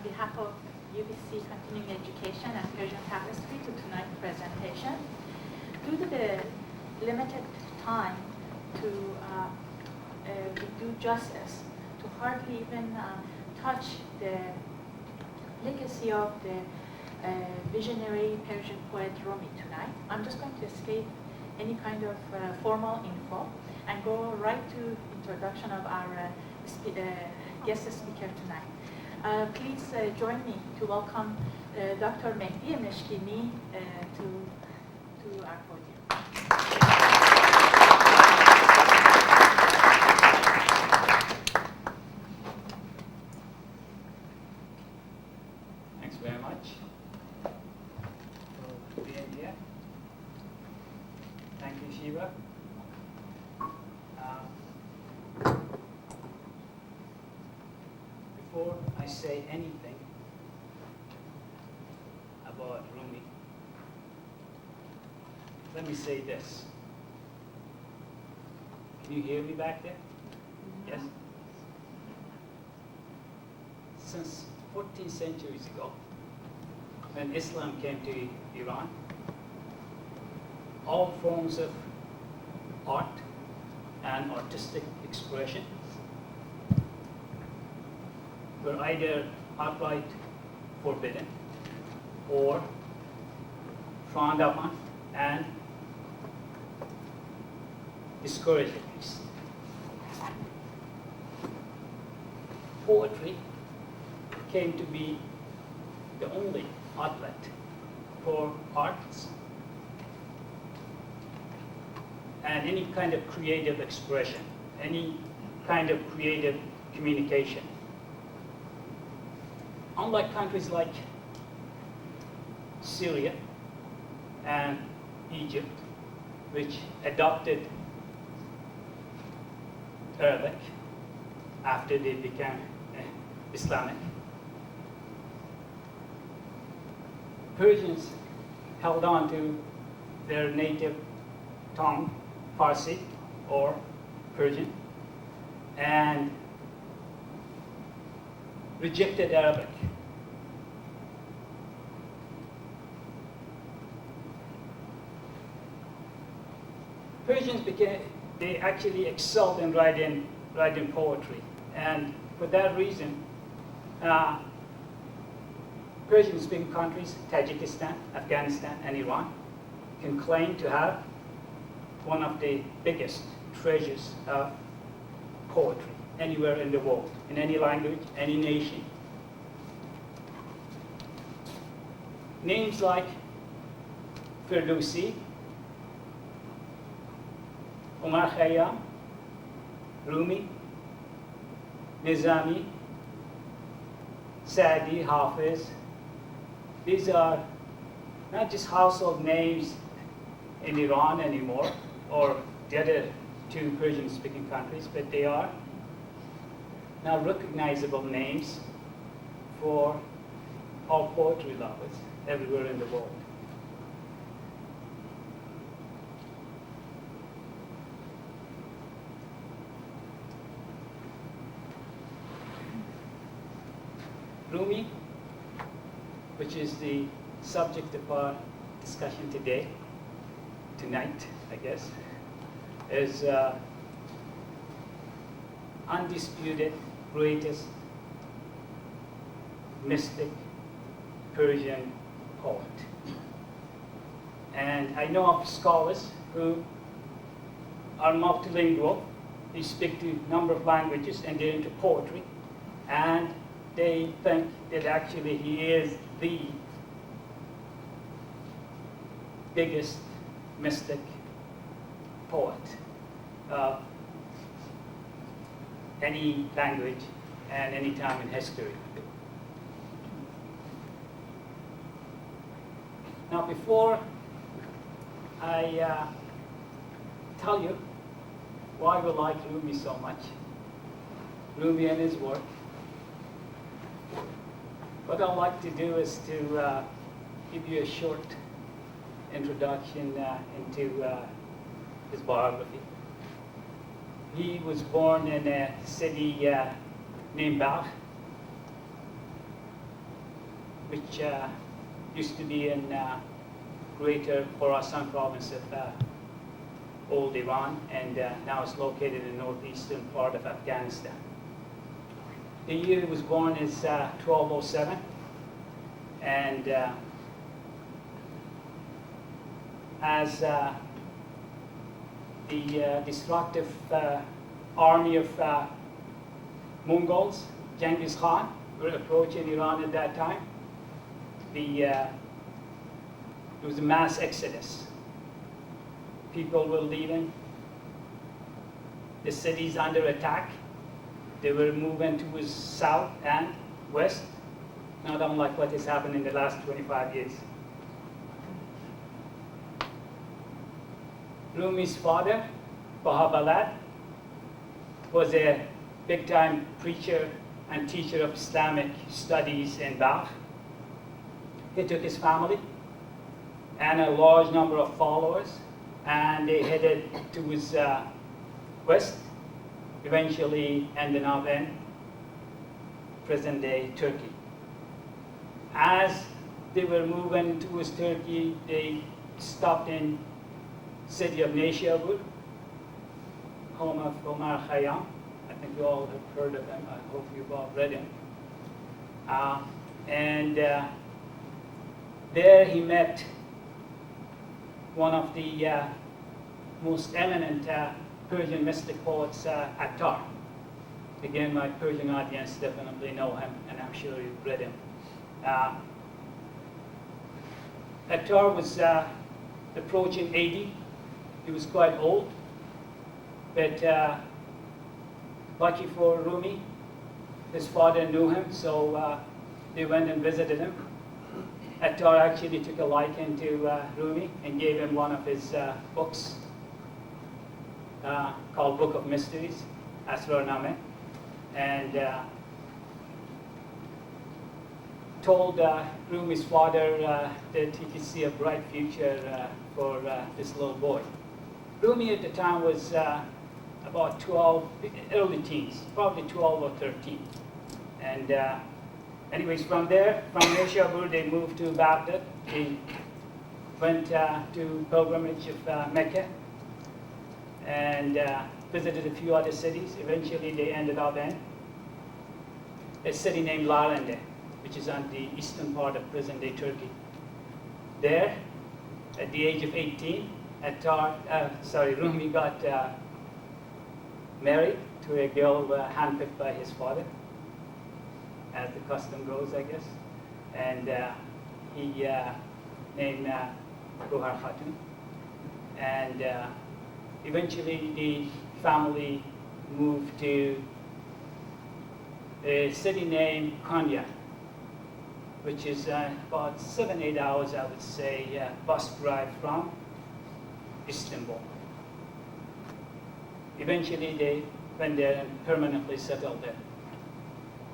on behalf of UBC Continuing Education and Persian Tapestry to tonight's presentation. Due to the limited time to do justice, to hardly even touch the legacy of the visionary Persian poet Rumi tonight, I'm just going to escape any kind of formal info and go right to introduction of our guest speaker tonight. Please join me to welcome Dr. Mehdi Meshgini to our podium. Thanks very much for being here. Thank you, Shiva. Before I say anything about Rumi, let me say this. Can you hear me back there? Yes? Since 14 centuries ago, when Islam came to Iran, all forms of art and artistic expression were either outright forbidden or frowned upon and discouraged at least. Poetry came to be the only outlet for arts and any kind of creative expression, any kind of creative communication. Unlike countries like Syria and Egypt, which adopted Arabic after they became Islamic, Persians held on to their native tongue, Farsi or Persian, and rejected Arabic. Persians they actually excelled in writing poetry, and for that reason, Persian-speaking countries, Tajikistan, Afghanistan, and Iran, can claim to have one of the biggest treasures of poetry anywhere in the world, in any language, any nation. Names like Ferdowsi, Omar Khayyam, Rumi, Nizami, Sa'di, Hafiz, these are not just household names in Iran anymore, or the other two Persian-speaking countries, but they are now recognizable names for all poetry lovers everywhere in the world. Rumi, which is the subject of our discussion tonight, I guess, is undisputed greatest mystic Persian poet. And I know of scholars who are multilingual, they speak to a number of languages and they're into poetry, and they think that actually he is the biggest mystic poet of any language and any time in history. Now, before I tell you why we like Rumi so much, Rumi and his work, what I'd like to do is to give you a short introduction into his biography. He was born in a city named Balkh which used to be in greater Khorasan province of old Iran, and now it's located in the northeastern part of Afghanistan. The year he was born is 1207, and as the destructive army of Mongols, Genghis Khan, were approaching Iran at that time, there was a mass exodus. People were leaving. The cities under attack. They were moving towards south and west, not unlike what has happened in the last 25 years. Rumi's father, Bahabalad, was a big-time preacher and teacher of Islamic studies in Balkh. He took his family and a large number of followers, and they headed towards west, eventually ending up in present-day Turkey. As they were moving towards Turkey, they stopped in city of Neshabur, home of Omar Khayyam. I think you all have heard of him. I hope you've all read him. There he met one of the most eminent Persian mystic poets, Attar. Again, my Persian audience definitely know him, and I'm sure you've read him. Attar was approaching 80. He was quite old, but lucky for Rumi, his father knew him, so they went and visited him. Attar actually took a liking to Rumi and gave him one of his books called Book of Mysteries, Asrar-Name, and told Rumi's father that he could see a bright future for this little boy. Rumi at the time was about 12, early teens, probably 12 or 13. And anyways, from there, from Neshabur, they moved to Baghdad. They went to pilgrimage of Mecca and visited a few other cities. Eventually, they ended up in a city named Larende, which is on the eastern part of present-day Turkey. There, at the age of 18, Rumi got married to a girl handpicked by his father, as the custom goes, I guess. And he named Ruhar Khatun. And eventually the family moved to a city named Konya, which is about 7-8 hours, I would say, bus drive from Istanbul. Eventually they went there and permanently settled there.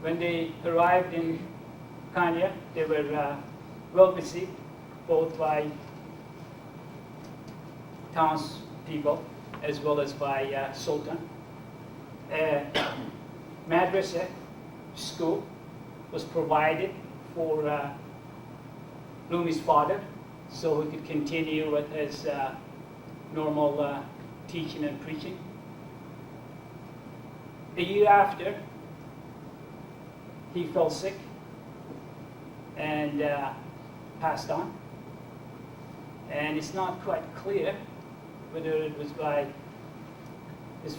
When they arrived in Konya, they were well received, both by townspeople as well as by Sultan. A madrasa school was provided for Rumi's father, so he could continue with his normal teaching and preaching. A year after, he fell sick and passed on. And it's not quite clear whether it was by his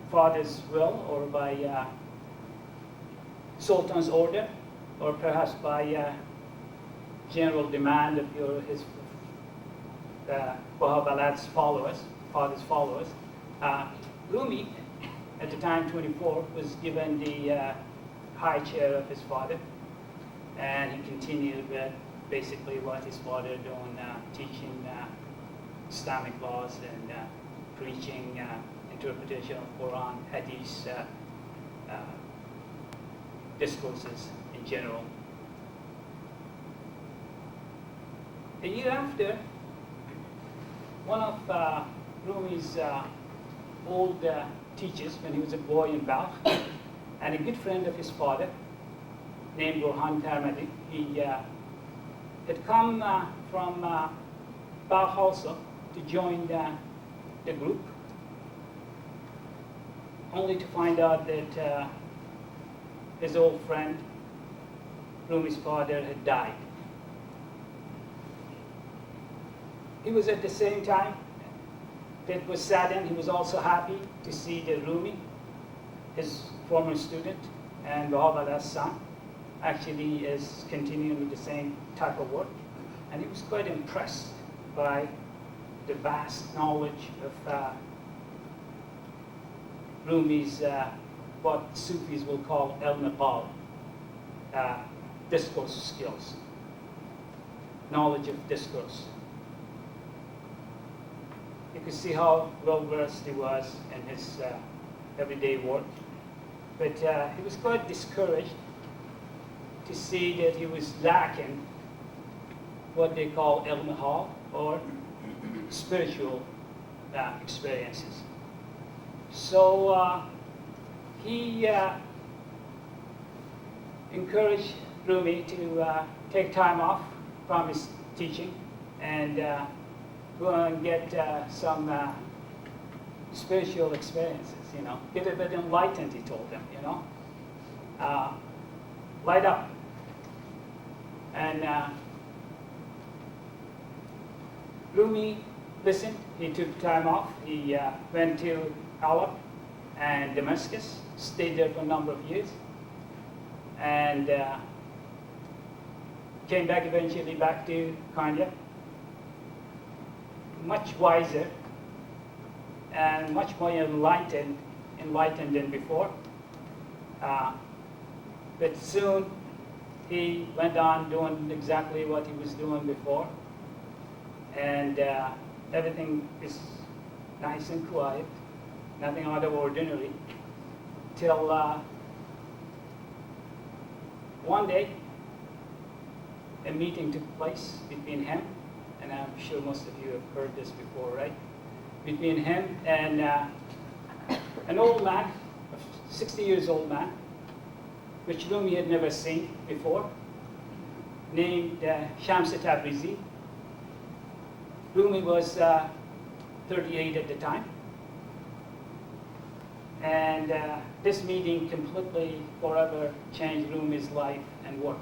father's will or by Sultan's order, or perhaps by general demand of his Bahabalad's father's followers. Rumi, at the time 24, was given the high chair of his father, and he continued with basically what his father doing, teaching Islamic laws and preaching interpretation of Quran, Hadith, discourses in general. A year after, one of Rumi's old teachers, when he was a boy in Balkh, and a good friend of his father, named Burhan Tarmadi, he had come from Bauhaus to join the group, only to find out that his old friend, Rumi's father, had died. He was at the same time, that was saddened, he was also happy to see that Rumi, his former student, and Baha'u'llah's son, actually is continuing with the same type of work. And he was quite impressed by the vast knowledge of Rumi's, what Sufis will call el-maqal, discourse skills, knowledge of discourse. You could see how well-versed he was in his everyday work. But he was quite discouraged to see that he was lacking what they call el-mahal, or spiritual experiences. So he encouraged Rumi to take time off from his teaching and go and get some spiritual experiences, you know. Get a bit enlightened, he told him, you know. Light up. And Rumi listened. He took time off. He went to Aleppo and Damascus, stayed there for a number of years, and came back eventually back to Konya, much wiser and much more enlightened than before. But soon he went on doing exactly what he was doing before, and everything is nice and quiet, nothing out of ordinary, till one day a meeting took place between him, and I'm sure most of you have heard this before, right? Between him and an old man, a 60 years old man, which Rumi had never seen before, named Shams Tabrizi. Rumi was 38 at the time. And this meeting completely, forever changed Rumi's life and work.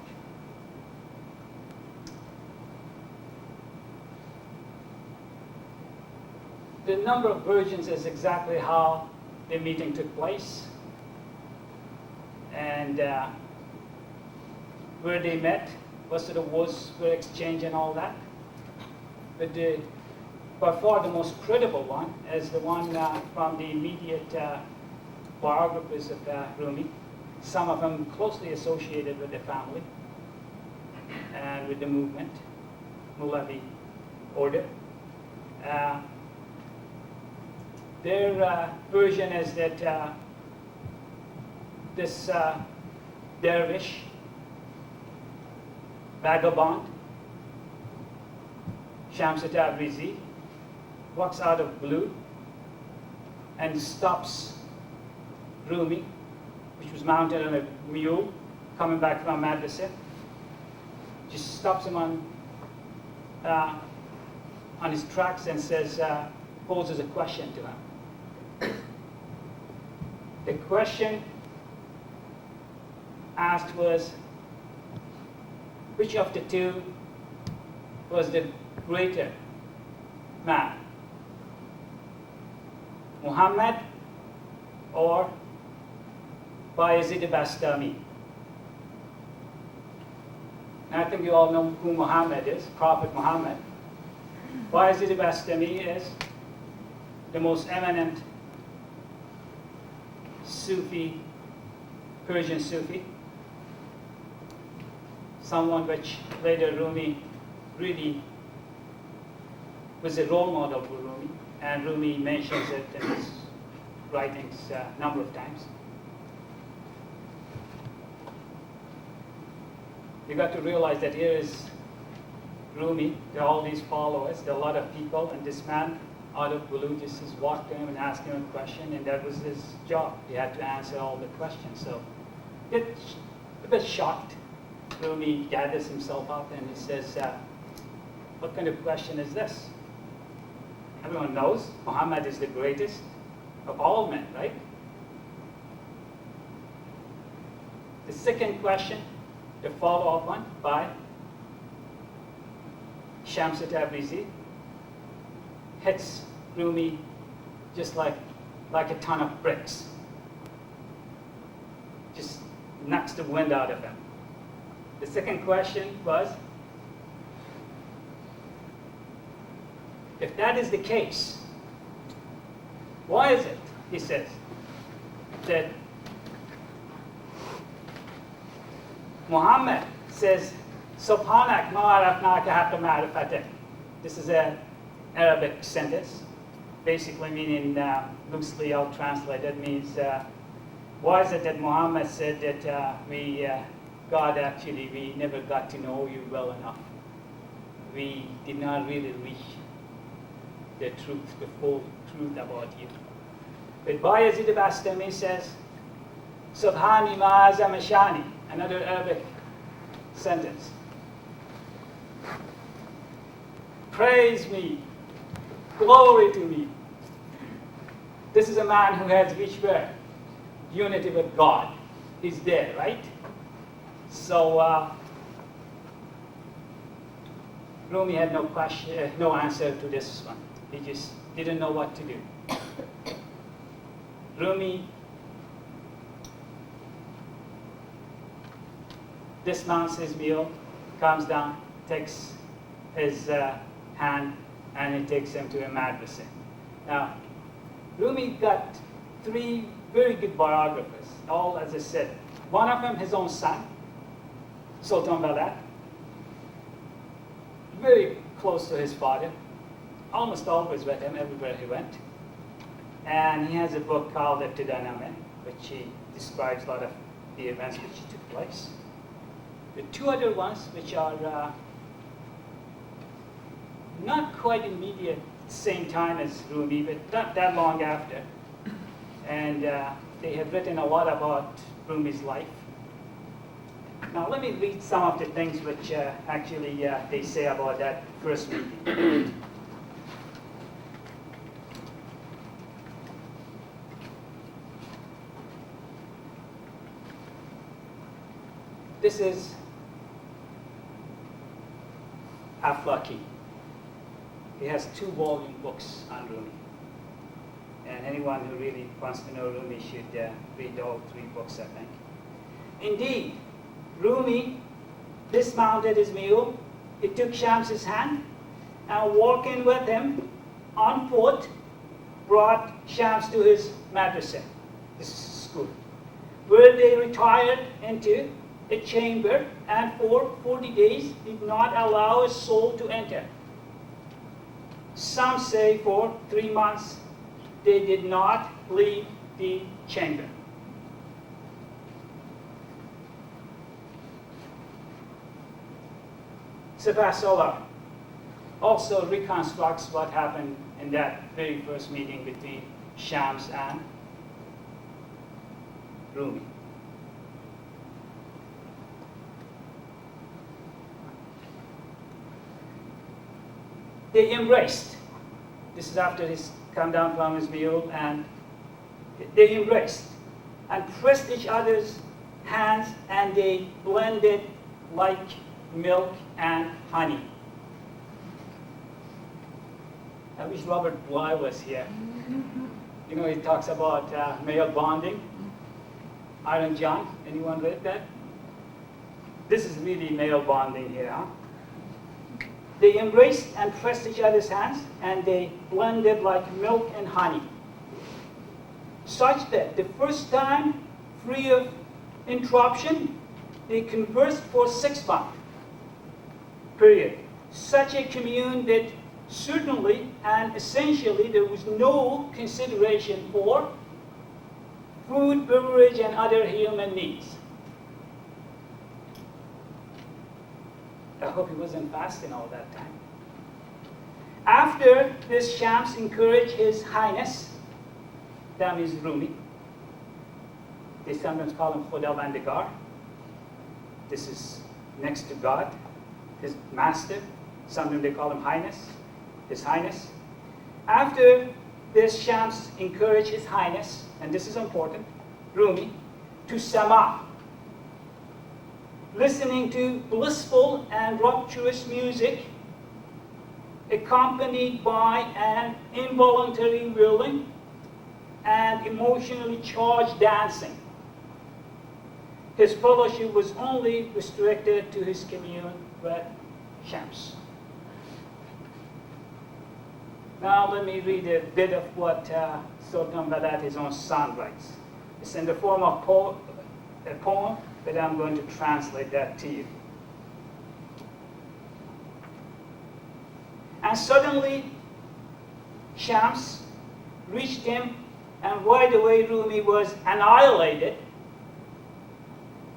The number of versions is exactly how the meeting took place, and where they met, what sort of words were exchanged and all that. But by far the most credible one is the one from the immediate biographers of Rumi, some of them closely associated with the family and with the movement, Mulavi order. Their version is that this dervish, vagabond, Shams Tabrizi, walks out of blue and stops Rumi, which was mounted on a mule, coming back from madrasa. Just stops him on his tracks and says, poses a question to him. The question asked was, which of the two was the greater man? Muhammad or Bayezid Bastami? And I think you all know who Muhammad is, Prophet Muhammad. Bayezid Bastami is the most eminent Sufi, Persian Sufi, someone which later Rumi really was a role model for Rumi, and Rumi mentions it in his writings a number of times. You got to realize that here is Rumi, there are all these followers, there are a lot of people, and this man out of blue just walked to him and asked him a question, and that was his job. He had to answer all the questions. So a bit shocked, Rumi gathers himself up and he says, what kind of question is this? Everyone knows Muhammad is the greatest of all men, right? The second question, the follow-up one by Shams Tabrizi, hits Rumi just like a ton of bricks. Just knocks the wind out of him. The second question was, if that is the case, why is it, he says, that Muhammad says, Subhanak ma arafnaka hatta ma'rifatik. This is an Arabic sentence, basically meaning, loosely I'll translate it, means, why is it that Muhammad said that God actually, we never got to know you well enough. We did not really reach the truth, the full truth about you. But Bayezid Bastami says, Subhani ma'azam shani, another Arabic sentence. Praise me, glory to me. This is a man who has reached where? Unity with God. He's there, right? So Rumi had no question, no answer to this one. He just didn't know what to do. Rumi dismounts his mule, comes down, takes his hand, and he takes him to a madrasa. Now, Rumi got 3 very good biographers, all, as I said. One of them, his own son, Sultan Balad, very close to his father, almost always with him everywhere he went. And he has a book called Ibtidaname, which he describes a lot of the events which took place. The 2 other ones, which are not quite immediate, same time as Rumi, but not that long after. And they have written a lot about Rumi's life. Now let me read some of the things which actually they say about that first meeting. This is Aflaki. He has 2-volume books on Rumi. And anyone who really wants to know Rumi should read all 3 books, I think. Indeed, Rumi dismounted his mule, he took Shams's hand, and walking with him on foot, brought Shams to his madrasa, this school, where they retired into a chamber, and for 40 days did not allow a soul to enter. Some say for 3 months they did not leave the chamber. Sebasola also reconstructs what happened in that very first meeting between Shams and Rumi. They embraced. This is after he's come down from his mule, and they embraced and pressed each other's hands, and they blended like milk and honey. I wish Robert Bly was here. You know, he talks about male bonding. Iron John, anyone read that? This is really male bonding here, huh? They embraced and pressed each other's hands, and they blended like milk and honey, such that the first time, free of interruption, they conversed for 6 months, period. Such a commune that certainly and essentially there was no consideration for food, beverage, and other human needs. I hope he wasn't fasting all that time. After this, Shams encouraged His Highness, that means Rumi. They sometimes call him Khudavandigar. This is next to God, his master, sometimes they call him Highness, His Highness. After this, Shams encouraged His Highness, and this is important, Rumi, to sama, listening to blissful and rapturous music accompanied by an involuntary whirling and emotionally charged dancing. His fellowship was only restricted to his commune with Shams. Now let me read a bit of what Sultan Balad, his own son, writes. It's in the form of a poem, but I'm going to translate that to you. And suddenly, Shams reached him, and right away Rumi was annihilated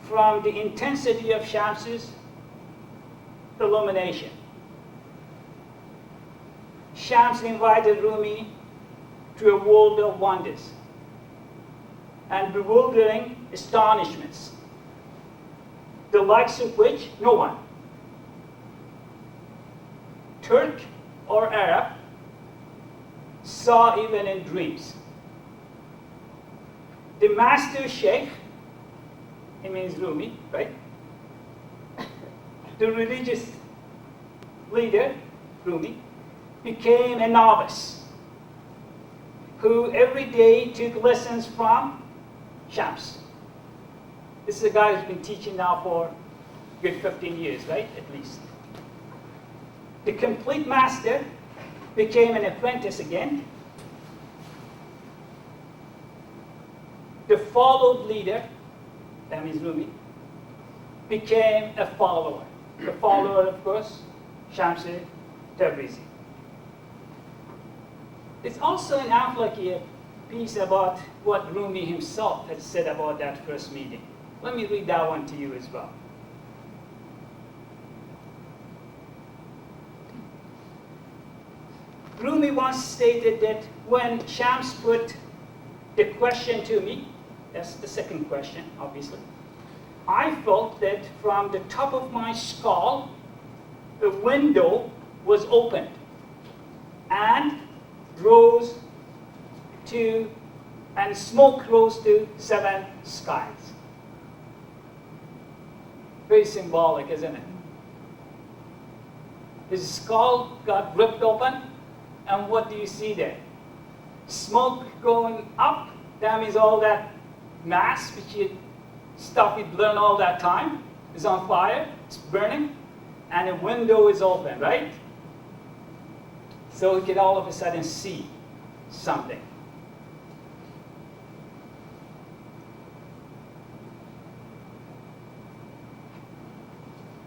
from the intensity of Shams's illumination. Shams invited Rumi to a world of wonders and bewildering astonishments, the likes of which no one, Turk or Arab, saw even in dreams. The master sheikh, he means Rumi, right? The religious leader, Rumi, became a novice who every day took lessons from Shams. This is a guy who's been teaching now for a good 15 years, right? At least. The complete master became an apprentice again. The followed leader, that means Rumi, became a follower. The follower, of course, Shams-e Tabrizi. It's also in Aflaki a piece about what Rumi himself had said about that first meeting. Let me read that one to you as well. Rumi once stated that when Shams put the question to me, that's the second question, obviously, I felt that from the top of my skull, a window was opened and smoke rose to 7 skies. Very symbolic, isn't it? His skull got ripped open, and what do you see there? Smoke going up, that means all that mass, stuff you'd learned all that time, is on fire, it's burning, and a window is open, right? So he could all of a sudden see something.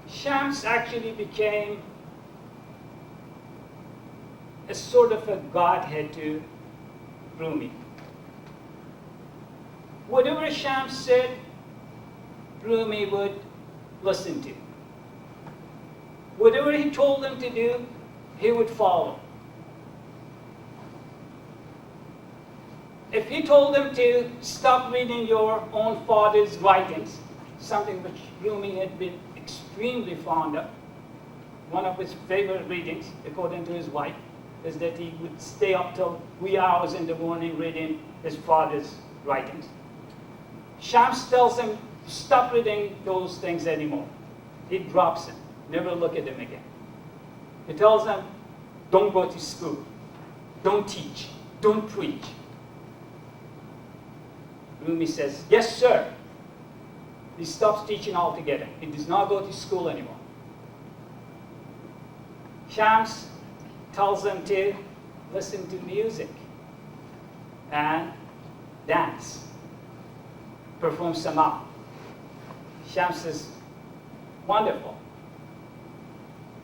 Shams actually became a sort of a godhead to Rumi. Whatever Shams said, Rumi would listen to. Whatever he told him to do, he would follow. If he told him to stop reading your own father's writings, something which Rumi had been extremely fond of, one of his favorite readings, according to his wife, is that he would stay up till wee hours in the morning reading his father's writings. Shams tells him, stop reading those things anymore. He drops him, never look at him again. He tells him, don't go to school, don't teach, don't preach. Rumi says, yes, sir. He stops teaching altogether. He does not go to school anymore. Shams tells them to listen to music and dance, perform sama. Shams says, wonderful.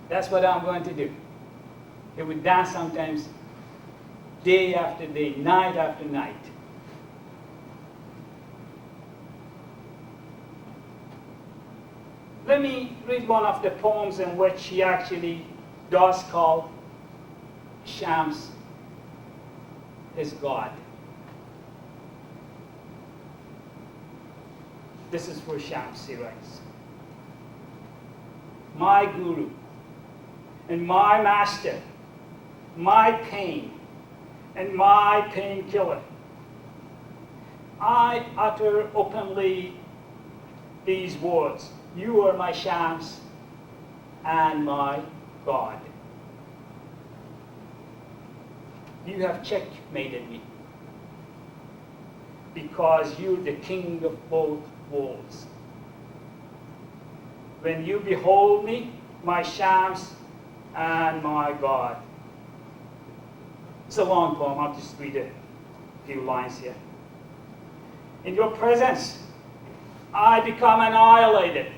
That's what I'm going to do. He would dance sometimes day after day, night after night. Let me read one of the poems in which he actually does call Shams his God. This is for Shams, he writes. my guru, and my master, my pain, and my painkiller. I utter openly these words: you are my Shams and my God. You have checkmated me because you're the king of both worlds. When you behold me, my Shams and my God. It's a long poem. I'll just read a few lines here. In your presence, I become annihilated.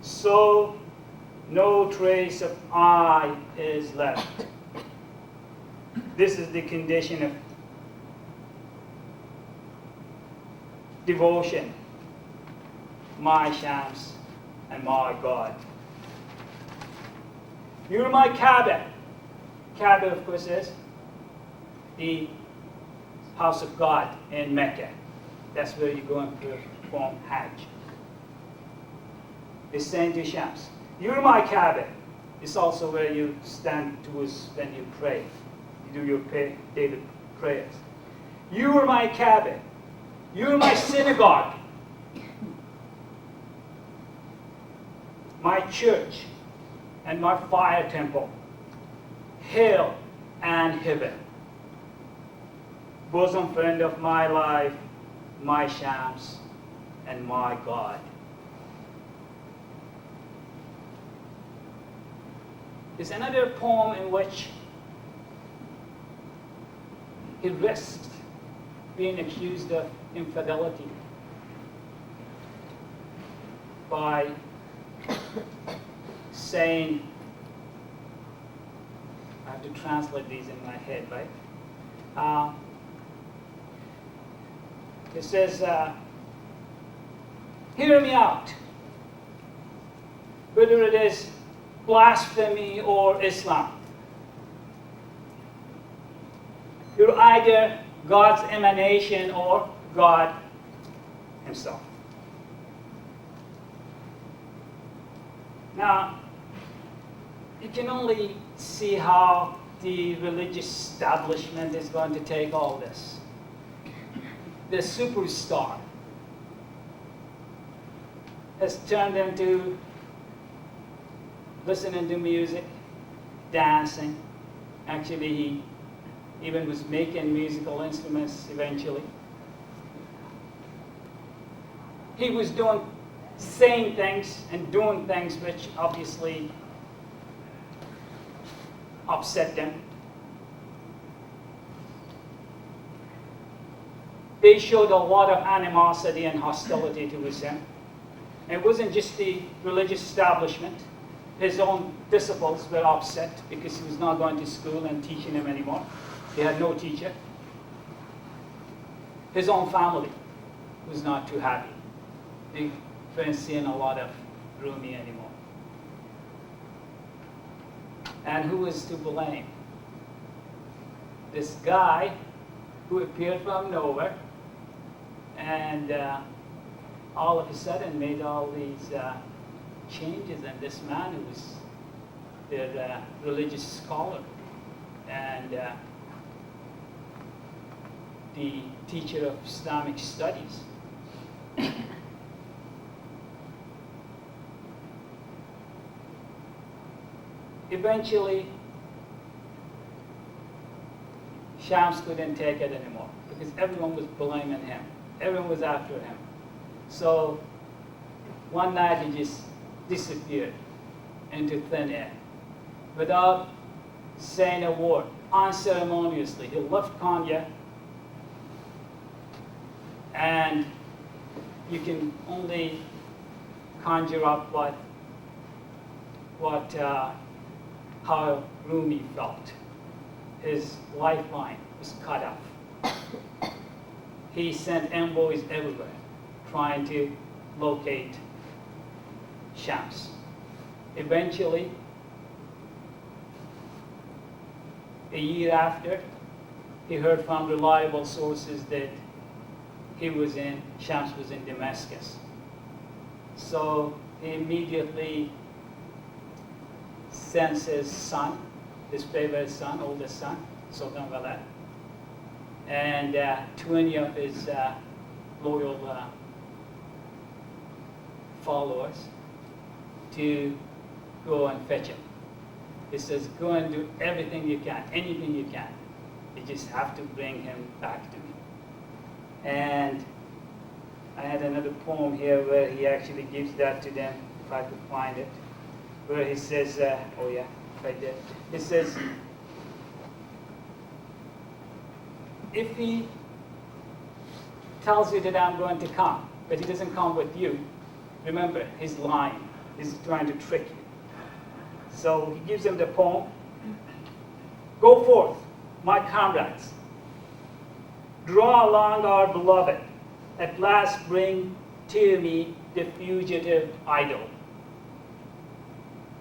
So no trace of I is left. This is the condition of devotion, my Shams and my God. You're my Kaaba. Kaaba, of course, is the house of God in Mecca. That's where you're going to perform Hajj. It's saying to Shams, you're my Kaaba. It's also where you stand towards when you pray. You do your daily prayers. You are my Kaaba. You're my synagogue. My church and my fire temple. Hell and heaven. Bosom friend of my life, my Shams and my God. There's another poem in which he risks being accused of infidelity by saying, I have to translate these in my head, right? It says, hear me out. Whether it is blasphemy or Islam, you're either God's emanation or God himself. Now, you can only see how the religious establishment is going to take all this. The superstar has turned into listening to music, dancing. Actually, he even was making musical instruments eventually. He was saying things and doing things which obviously upset them. They showed a lot of animosity and hostility towards him. It wasn't just the religious establishment. His own disciples were upset because he was not going to school and teaching them anymore. He had no teacher. His own family was not too happy. They weren't seeing a lot of Rumi anymore. And who was to blame? This guy who appeared from nowhere and all of a sudden made all these changes, and this man who was their religious scholar and the teacher of Islamic studies. Eventually, Shams couldn't take it anymore because everyone was blaming him. Everyone was after him. So one night he just disappeared into thin air without saying a word, unceremoniously. He left Konya, and you can only conjure up how Rumi felt. His lifeline was cut off. He sent envoys everywhere trying to locate Shams. Eventually, a year after, he heard from reliable sources that Shams was in Damascus. So he immediately sends his son, his favorite son, oldest son, Sultan Walad, and 20 of his loyal followers to go and fetch him. He says, go and do everything you can, anything you can. You just have to bring him back to me. And I had another poem here where he actually gives that to them, if I could find it, where he says, oh yeah, right there. He says, if he tells you that I'm going to come, but he doesn't come with you, remember, he's lying. He's trying to trick you. So he gives them the poem. Go forth, my comrades. Draw along our beloved. At last bring to me the fugitive idol.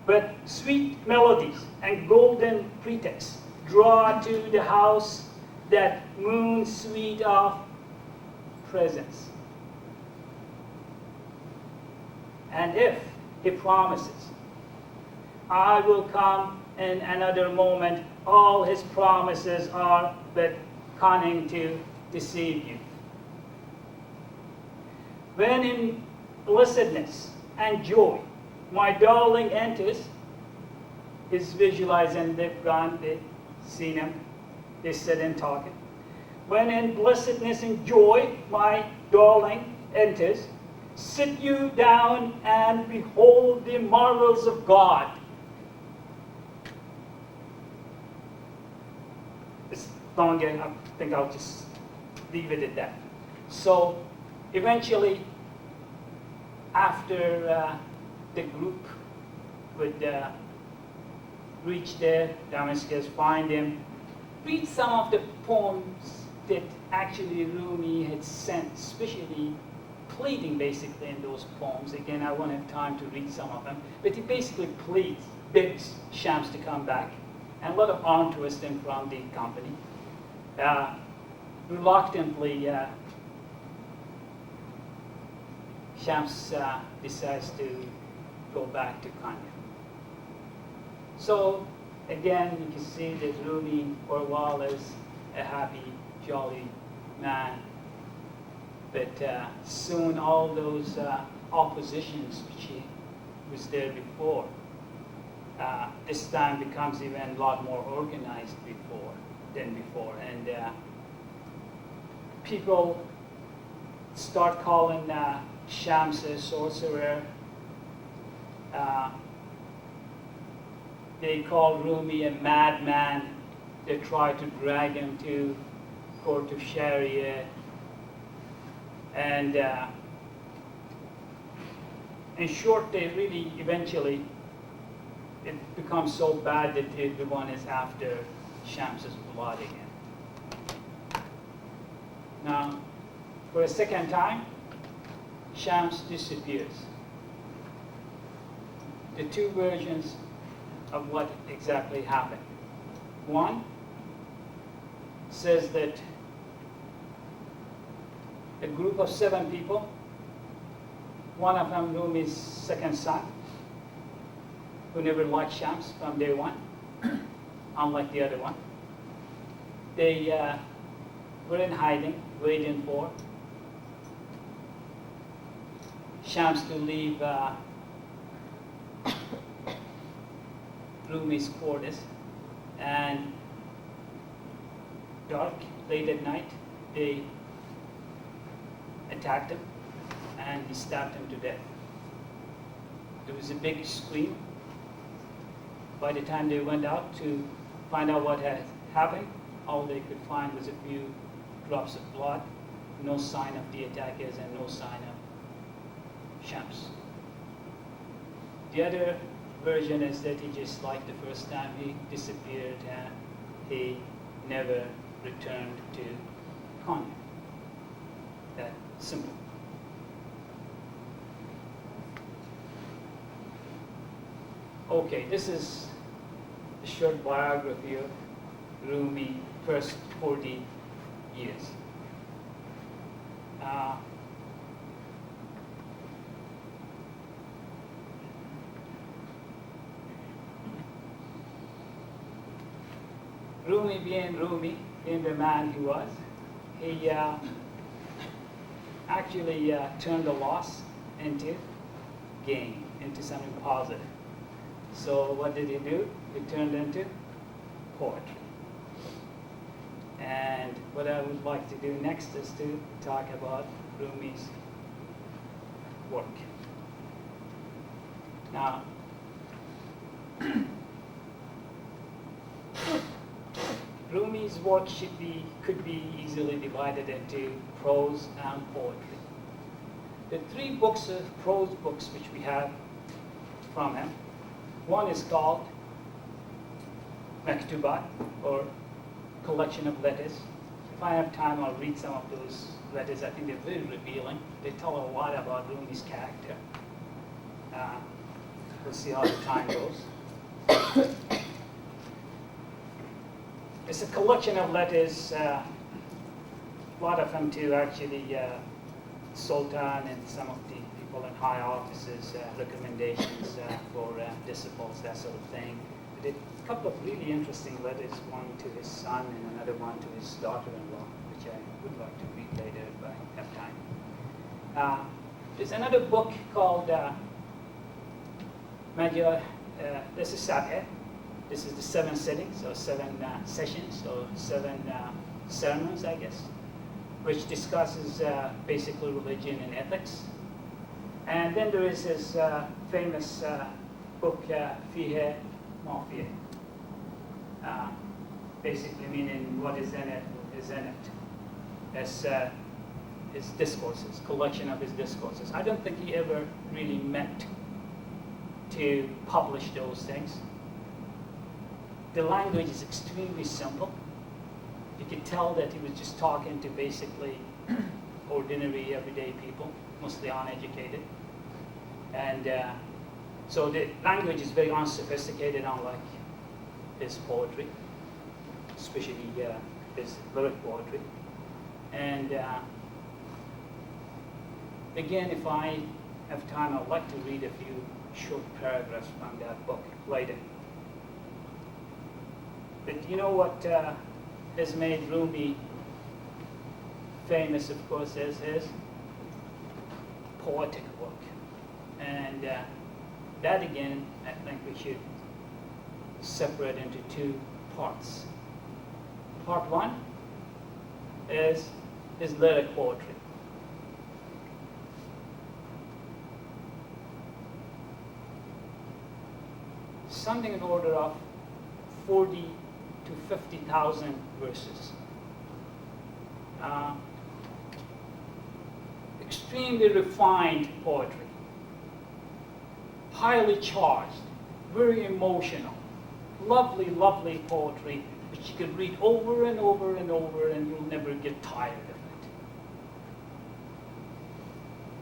But sweet melodies and golden pretexts draw to the house that moon sweet of presence. And if he promises, I will come in another moment, all his promises are but cunning to deceive you. When in blessedness and joy my darling enters, he's visualizing, they've gone, they've seen him, they sit and talking. When in blessedness and joy my darling enters, sit you down and behold the marvels of God. It's long, and I think I'll just leave it at that. So eventually, after the group would reach there, Damascus, find him, read some of the poems that actually Rumi had sent, especially pleading basically in those poems. Again, I won't have time to read some of them, but he basically pleads, begs Shams to come back, and a lot of arm twisting from the company. Reluctantly, Shams decides to go back to Kanya. So again, you can see that Rumi for a while is a happy, jolly man. But soon all those oppositions which he was there before, this time becomes even a lot more organized than before. And people start calling Shams a sorcerer. They call Rumi a madman. They try to drag him to court of Sharia. And in short, they really eventually, it becomes so bad that everyone is after Shams's blood again. Now, for a second time, Shams disappears. The two versions of what exactly happened. One says that a group of 7 people, one of them Rumi's second son, who never liked Shams from day one, unlike the other one. They were in hiding, waiting for Shams to leave Rumi's quarters, and dark, late at night, they attacked him and he stabbed him to death. There was a big scream. By the time they went out to find out what had happened, all they could find was a few drops of blood, no sign of the attackers and no sign of Shams. The other version is that he just, like the first time, he disappeared and he never returned to Konya. That simple. Okay, this is a short biography of Rumi, first 40 years. Rumi, being the man he was, he actually turned the loss into gain, into something positive. So what did he do? He turned into poetry. And what I would like to do next is to talk about Rumi's work. Now, Rumi's work could be easily divided into prose and poetry. The three books of prose books which we have from him, one is called Maktubat, or collection of letters. If I have time, I'll read some of those letters. I think they're very revealing. They tell a lot about Rumi's character. We'll see how the time goes. It's a collection of letters, a lot of them to actually Sultan and some of the people in high offices, recommendations for disciples, that sort of thing. But a couple of really interesting letters, one to his son and another one to his daughter-in-law, which I would like to read later if I have time. There's another book called this is Sabha. This is the 7 sittings, or 7 sessions, or 7 sermons, I guess, which discusses basically religion and ethics. And then there is his famous book, Fihe Mafia. Basically meaning what is in it is in it. As his discourses, collection of his discourses. I don't think he ever really meant to publish those things. The language is extremely simple. You could tell that he was just talking to basically ordinary, everyday people, mostly uneducated. And so the language is very unsophisticated, unlike his poetry, especially his lyric poetry. And again, if I have time, I'd like to read a few short paragraphs from that book later. But you know what has made Rumi famous, of course, is his poetic work. And that, again, I think we should separate into 2 parts. Part 1 is his lyric poetry. Something in order of 40 to 50,000 verses. Extremely refined poetry, highly charged, very emotional, lovely, lovely poetry, which you could read over and over and over and you'll never get tired of it.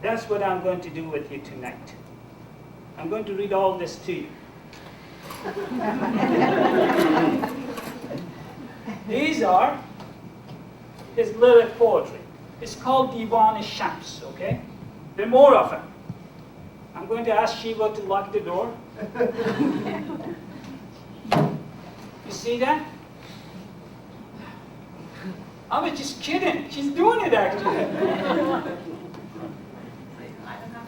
That's what I'm going to do with you tonight. I'm going to read all this to you. These are his lyric poetry. It's called Diwan-e-Shams, okay? There are more of them. I'm going to ask Shiva to lock the door. You see that? I was just kidding. She's doing it, actually. I don't know.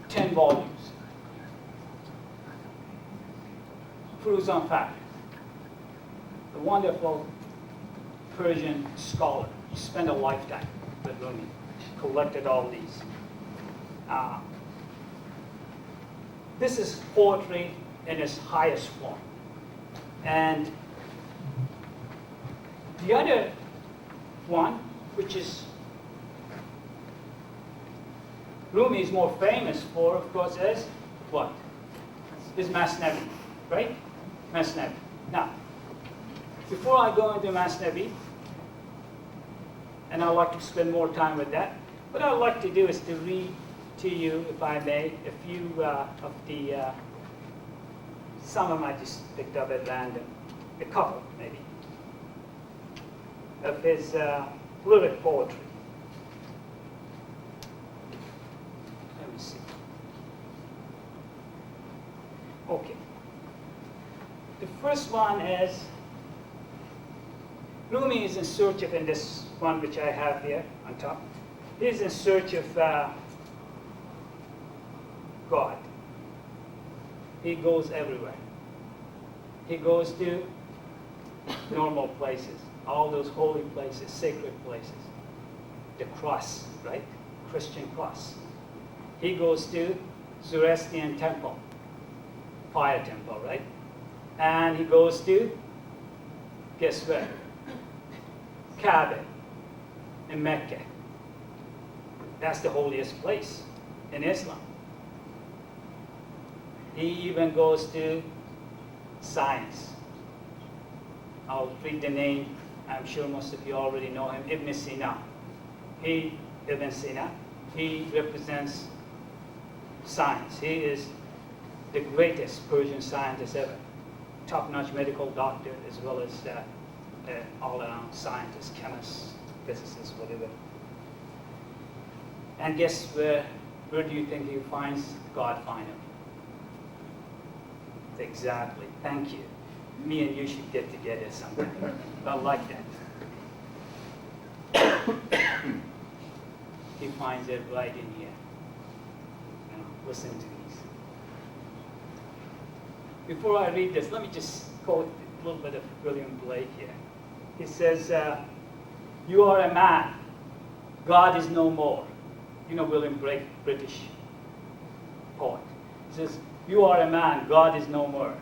10 volumes. Firuzan Fakhr, the wonderful Persian scholar. He spent a lifetime with Rumi, collected all these. This is poetry in its highest form. And the other one, which is Rumi is more famous for, of course, is what? Is Masnavi, right? Masnavi. Now, before I go into Masnavi, and I'd like to spend more time with that, what I'd like to do is to read to you, if I may, a few of the, some of them I just picked up at random, a couple maybe, of his lyric poetry. Let me see. first one is, Rumi is in search of, in this one which I have here on top, he's in search of God. He goes everywhere. He goes to normal places, all those holy places, sacred places. The cross, right? Christian cross. He goes to Zoroastrian temple, fire temple, right? And he goes to, guess where? Kaaba in Mecca. That's the holiest place in Islam. He even goes to science. I'll read the name. I'm sure most of you already know him, Ibn Sina. Ibn Sina, he represents science. He is the greatest Persian scientist ever. Top-notch medical doctor as well as all-around scientist, chemist, physicist, whatever. And guess where do you think he finds God finally? Exactly. Thank you. Me and you should get together sometime. I like that. He finds it right in here. Now, listen to these. Before I read this, let me just quote a little bit of William Blake here. He says, "You are a man. God is no more." You know William Blake, British poet. He says, "You are a man. God is no more.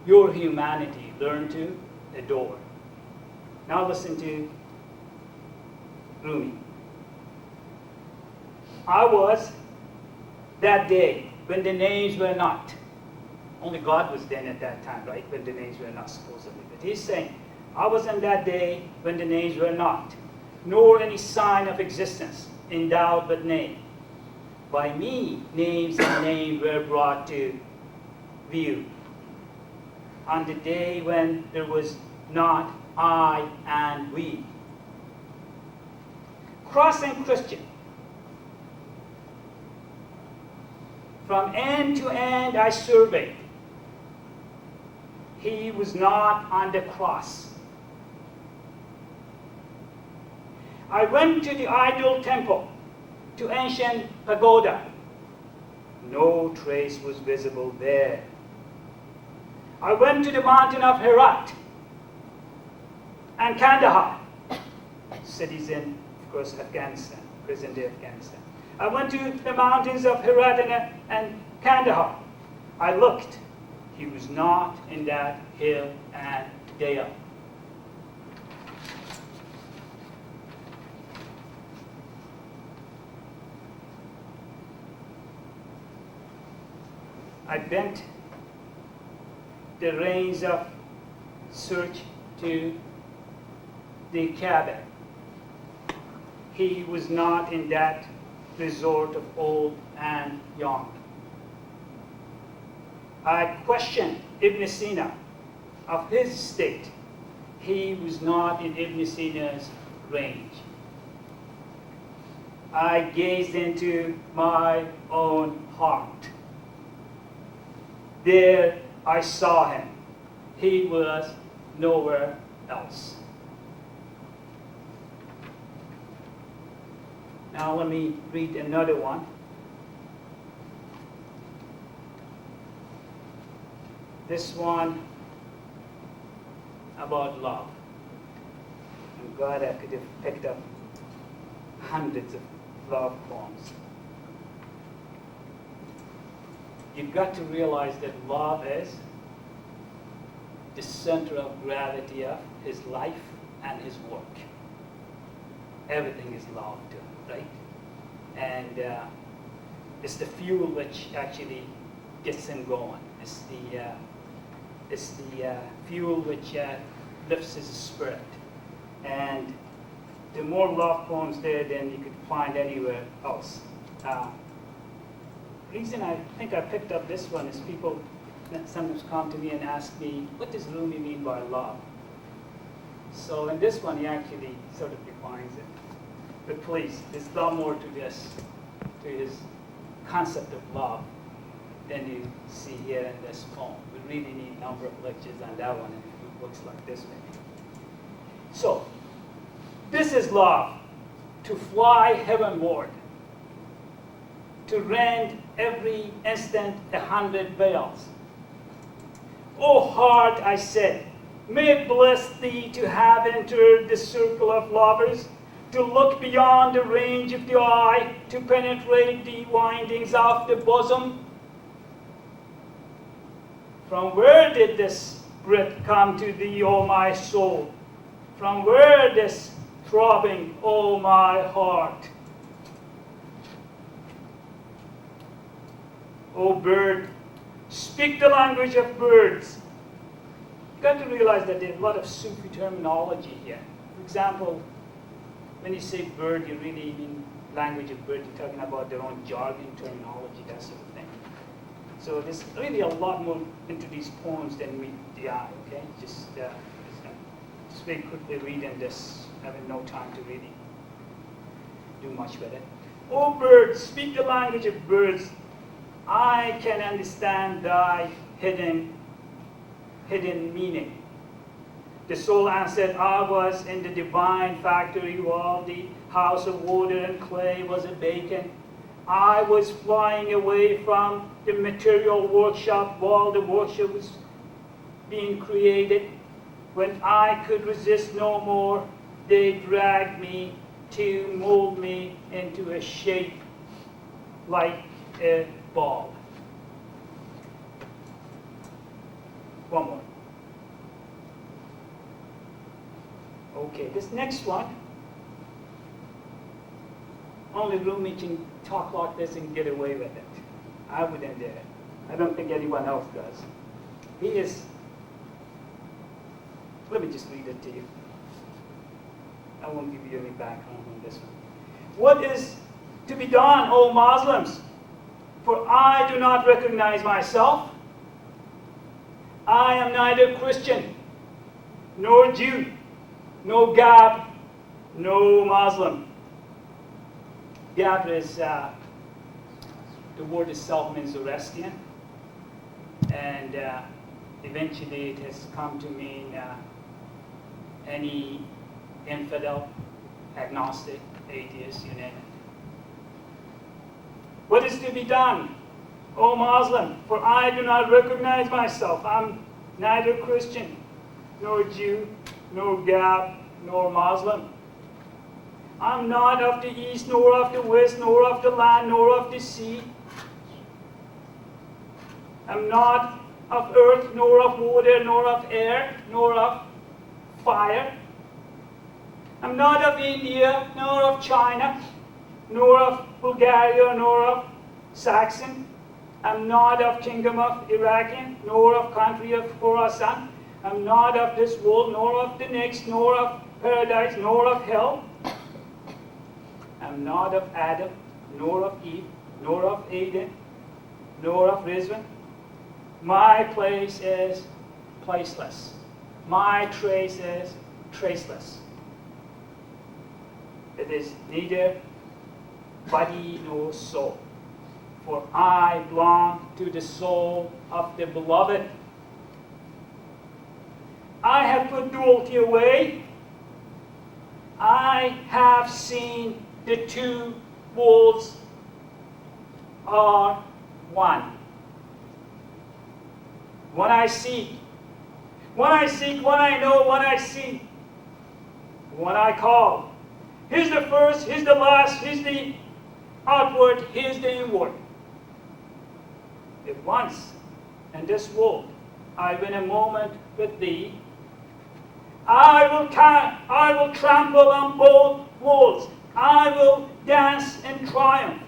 Your humanity, learn to adore." Now listen to Rumi. "I was that day when the names were not." Only God was then at that time, right? When the names were not, supposedly. But he's saying, "I was on that day when the names were not, nor any sign of existence endowed but name. By me, names and name were brought to view. On the day when there was not I and we. Cross and Christian. From end to end I surveyed. He was not on the cross. I went to the idol temple, to ancient pagoda. No trace was visible there. I went to the mountain of Herat and Kandahar, cities in, of course, Afghanistan, present-day Afghanistan. I went to the mountains of Herat and Kandahar. I looked. He was not in that hill and dale. I bent the reins of search to the Kaaba. He was not in that resort of old and young. I questioned Ibn Sina of his state. He was not in Ibn Sina's range. I gazed into my own heart. There I saw him. He was nowhere else. Now let me read another one. This one about love. I'm glad I could have picked up hundreds of love poems. You've got to realize that love is the center of gravity of his life and his work. Everything is love to him, right? And it's the fuel which actually gets him going. It's the fuel which lifts his spirit. And the more love poems there than you could find anywhere else. Reason I think I picked up this one is people sometimes come to me and ask me, what does Rumi mean by love? So in this one, he actually sort of defines it. But please, there's a lot more to this, to his concept of love. than you see here in this poem. We really need a number of lectures on that one and a few books like this maybe. So, this is love, to fly heavenward, to rend every instant 100 veils. O heart, I said, may it bless thee to have entered the circle of lovers, to look beyond the range of the eye, to penetrate the windings of the bosom. From where did this breath come to thee, O my soul? From where this throbbing, O my heart? O bird, speak the language of birds. You've got to realize that there's a lot of Sufi terminology here. For example, when you say bird, you really mean language of bird. You're talking about their own jargon, terminology, that sort of thing. So there's really a lot more into these poems than meet the eye, okay? Just very quickly reading this, having no time to really do much with it. O bird, speak the language of birds. I can understand thy hidden meaning. The soul answered, I was in the divine factory while the house of water and clay was a bacon. I was flying away from the material workshop while the workshop was being created. When I could resist no more, they dragged me to mold me into a shape like a ball. One more. Okay, this next one, only Rumi can talk like this and get away with it. I wouldn't do it. I don't think anyone else does. He is, let me just read it to you. I won't give you any background on this one. What is to be done, O Muslims? For I do not recognize myself. I am neither Christian, nor Jew, no Gab, no Muslim. Gab is, the word itself means Zoroastrian, and eventually it has come to mean any infidel, agnostic, atheist, you name it. What is to be done, O Muslim? For I do not recognize myself. I'm neither Christian, nor Jew, nor Gab, nor Muslim. I'm not of the east, nor of the west, nor of the land, nor of the sea. I'm not of earth, nor of water, nor of air, nor of fire. I'm not of India, nor of China, nor of Bulgaria, nor of Saxon. I'm not of kingdom of Iraqi, nor of country of Khorasan. I'm not of this world, nor of the next, nor of paradise, nor of hell. I'm not of Adam, nor of Eve, nor of Eden, nor of Rizwan. My place is placeless. My trace is traceless. It is neither body nor soul. For I belong to the soul of the beloved. I have put duality away. I have seen the two worlds are one. When I seek, when I know, when I see, when I call. Here's the first, here's the last, here's the outward, here's the inward. If once in this world I win a moment with thee, I will trample on both worlds. I will dance in triumph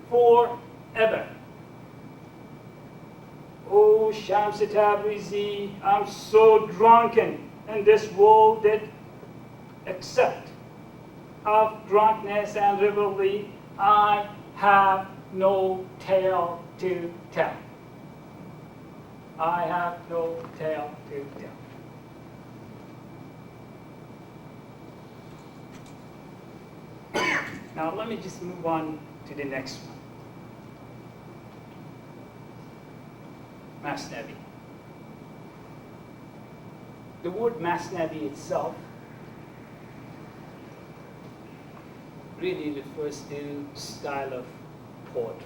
forever. Oh, Shams Tabrizi, I'm so drunken in this world that except of drunkenness and revelry, I have no tale to tell. I have no tale to tell. Now let me just move on to the next one. Masnavi. The word Masnavi itself really refers to style of poetry.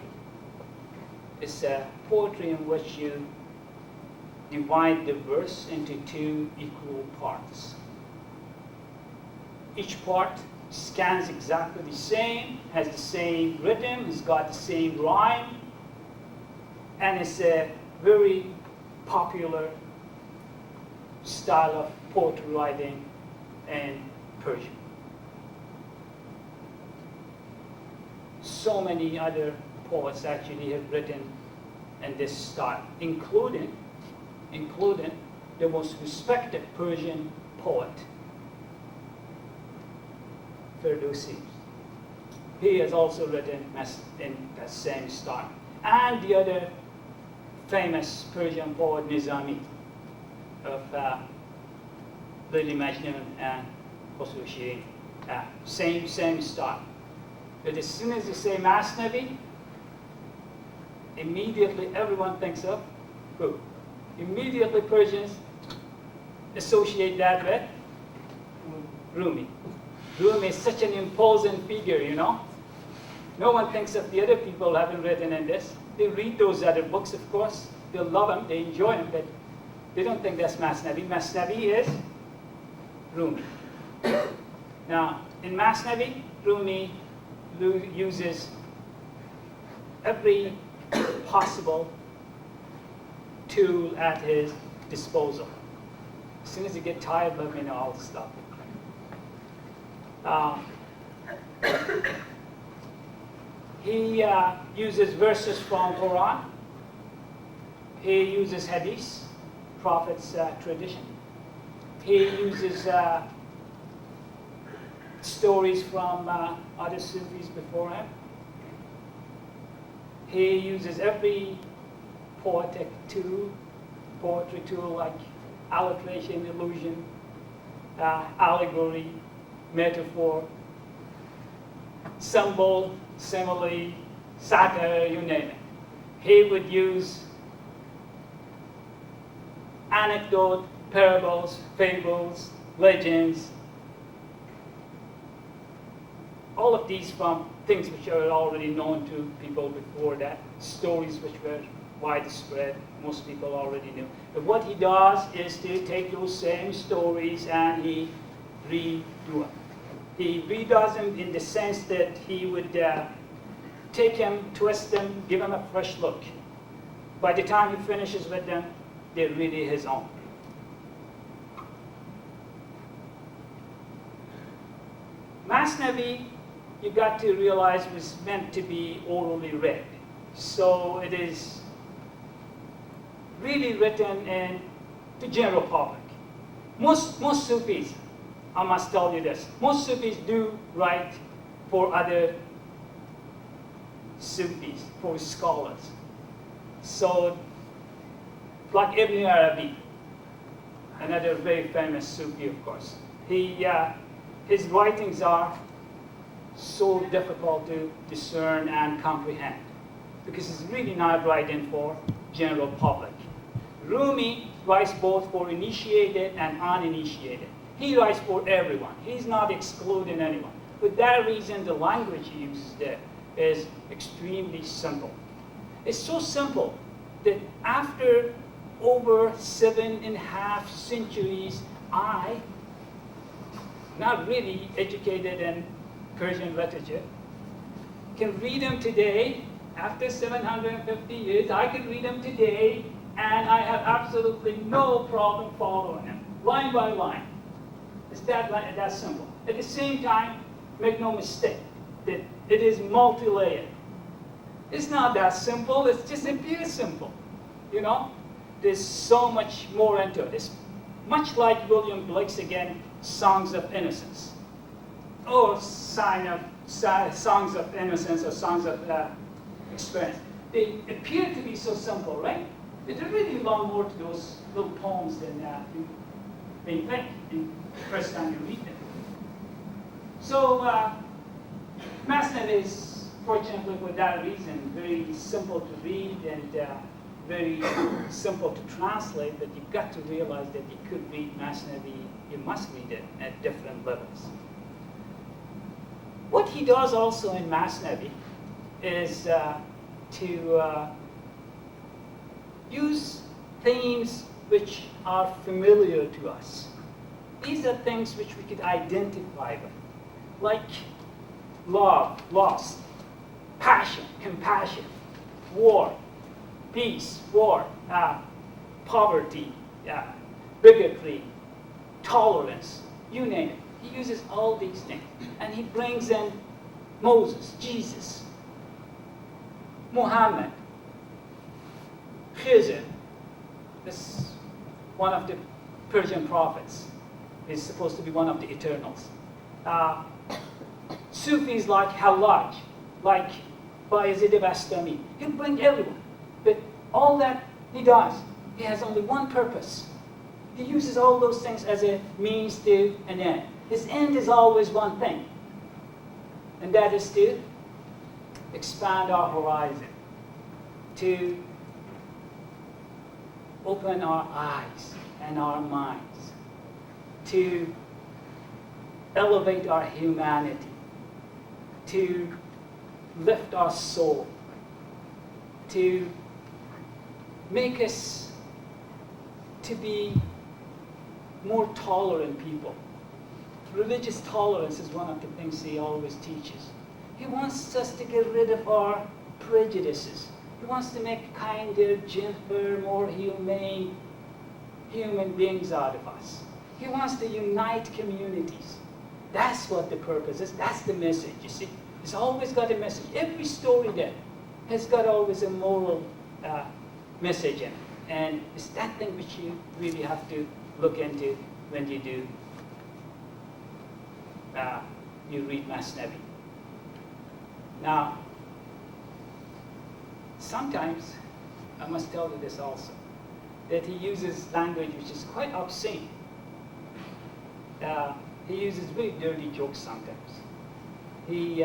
It's a poetry in which you divide the verse into two equal parts. Each part scans exactly the same, has the same rhythm, has got the same rhyme, and it's a very popular style of poetry writing in Persian. So many other poets actually have written in this style, including the most respected Persian poet, Ferdowsi. He has also written in the same style. And the other famous Persian poet, Nizami, of Mehdi Meshgini and Khosrow. Same style. But as soon as you say Masnavi, immediately everyone thinks of who? Immediately Persians associate that with Rumi. Rumi is such an imposing figure, you know. No one thinks of the other people who haven't written in this. They read those other books, of course. They love them, they enjoy them, but they don't think that's Masnavi. Masnavi is Rumi. Now, in Masnavi, Rumi uses every possible tool at his disposal. As soon as you get tired, let me know, I'll stop. He uses verses from Quran. He uses hadith, Prophet's tradition. He uses stories from other Sufis before him. He uses every poetry tool like alliteration, illusion, allegory, metaphor, symbol, simile, satire, you name it. He would use anecdote, parables, fables, legends, all of these from things which are already known to people before that, stories which were widespread, most people already knew. But what he does is to take those same stories and he redo them. He redoes them in the sense that he would take them, twist them, give them a fresh look. By the time he finishes with them, they're really his own. Masnavi, you got to realize, was meant to be orally read. So it is really written in the general public. Most Sufis, I must tell you this, most Sufis do write for other Sufis, for scholars. So, like Ibn Arabi, another very famous Sufi, of course. His writings are so difficult to discern and comprehend because it's really not writing for general public. Rumi writes both for initiated and uninitiated. He writes for everyone. He's not excluding anyone. For that reason, the language he uses there is extremely simple. It's so simple that after over 7.5 centuries, I, not really educated in Persian literature, can read them today. After 750 years, I can read them today, and I have absolutely no problem following them, line by line. It's that simple. At the same time, make no mistake that it is multi-layered. It's not that simple. It just appears simple. You know, there's so much more into it. It's much like William Blake's again, Songs of Innocence, or Songs of Innocence, or Songs of Experience. They appear to be so simple, right? But there's really a lot more to those little poems than you may think the first time you read them. So, Masnavi is, fortunately for that reason, very simple to read and very simple to translate, but you've got to realize that you could read Masnavi, you must read it at different levels. What he does also in Masnavi is to use themes which are familiar to us. These are things which we could identify with, like love, loss, passion, compassion, war, peace, war, poverty, bigotry, tolerance, you name it. He uses all these things. And he brings in Moses, Jesus, Muhammad, Khizr, this one of the Persian prophets. He's supposed to be one of the Eternals. Sufis like Hallaj, like Bayezid Bastami. He'll bring everyone. But all that he does, he has only one purpose. He uses all those things as a means to an end. His end is always one thing, and that is to expand our horizon, to open our eyes and our minds, to elevate our humanity, to lift our soul, to make us to be more tolerant people. Religious tolerance is one of the things he always teaches. He wants us to get rid of our prejudices. He wants to make kinder, gentler, more humane human beings out of us. He wants to unite communities. That's what the purpose is. That's the message. You see, it's always got a message. Every story there has got always a moral message in it. And it's that thing which you really have to look into when you do you read Masnavi. Now, sometimes, I must tell you this also, that he uses language which is quite obscene. He uses very dirty jokes sometimes. He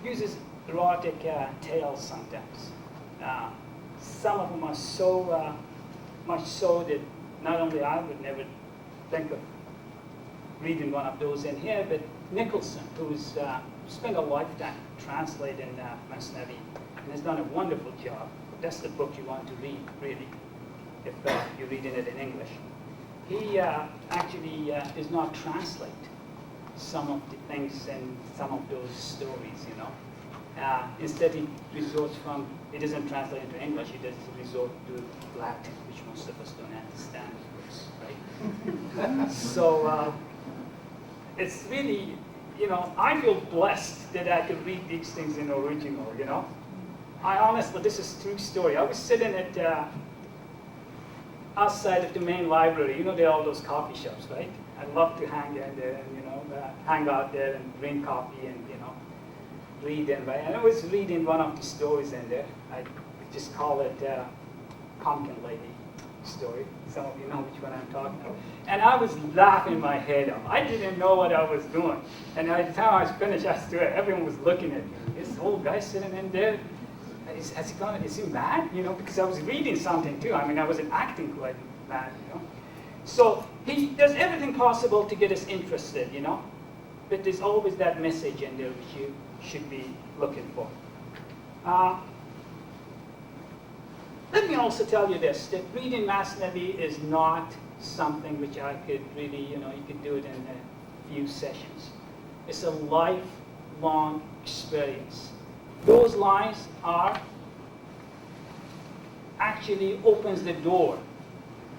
uses erotic tales sometimes. Some of them are so much so that not only I would never think of reading one of those in here, but Nicholson, who's spent a lifetime translating Masnavi and has done a wonderful job. That's the book you want to read, really, if you're reading it in English. He actually does not translate some of the things in some of those stories, you know. Instead, he doesn't translate into English, he does resort to Latin, which most of us don't understand, of course, right? So, it's really, you know, I feel blessed that I could read these things in original, you know. I honestly, this is a true story. I was sitting at outside of the main library. You know, there are all those coffee shops, right? I love to hang in there and, you know, hang out there and drink coffee and, you know, read and write. And I was reading one of the stories in there. I just call it Pumpkin Lady story. Some of you know which one I'm talking about. And I was laughing my head off. I didn't know what I was doing. And by the time I was finished, everyone was looking at me. This old guy sitting in there, is he mad? You know, because I was reading something too. I mean, I wasn't acting quite mad, you know. So he does everything possible to get us interested, you know. But there's always that message in there which you should be looking for. Let me also tell you this, that reading Masnavi is not something which I could really, you know, you could do it in a few sessions. It's a lifelong experience. Those lines are actually opens the door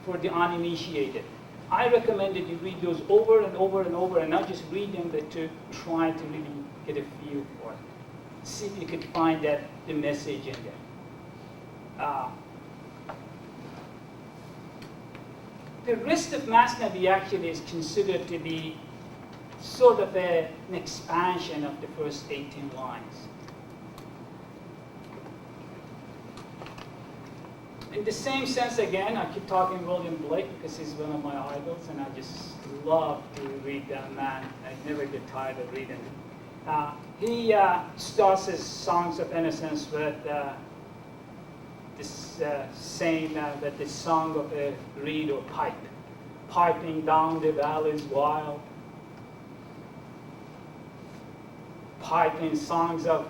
for the uninitiated. I recommend that you read those over and over and over and not just read them, but to try to really get a feel for it. See if you could find the message in there. The rest of Masnavi actually is considered to be sort of an expansion of the first 18 lines. In the same sense, again, I keep talking William Blake because he's one of my idols, and I just love to read that man. I never get tired of reading him. He starts his Songs of Innocence with this saying that the song of a reed or pipe, piping down the valleys wild, piping songs of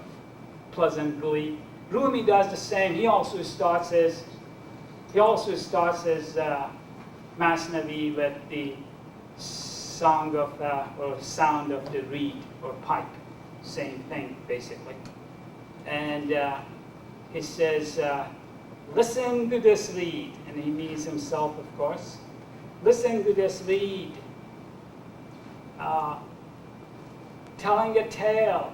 pleasant glee. Rumi does the same. He also starts his Masnavi with the song of or sound of the reed or pipe. Same thing, basically. And he says, listen to this reed, and he means himself, of course. Listen to this reed, telling a tale,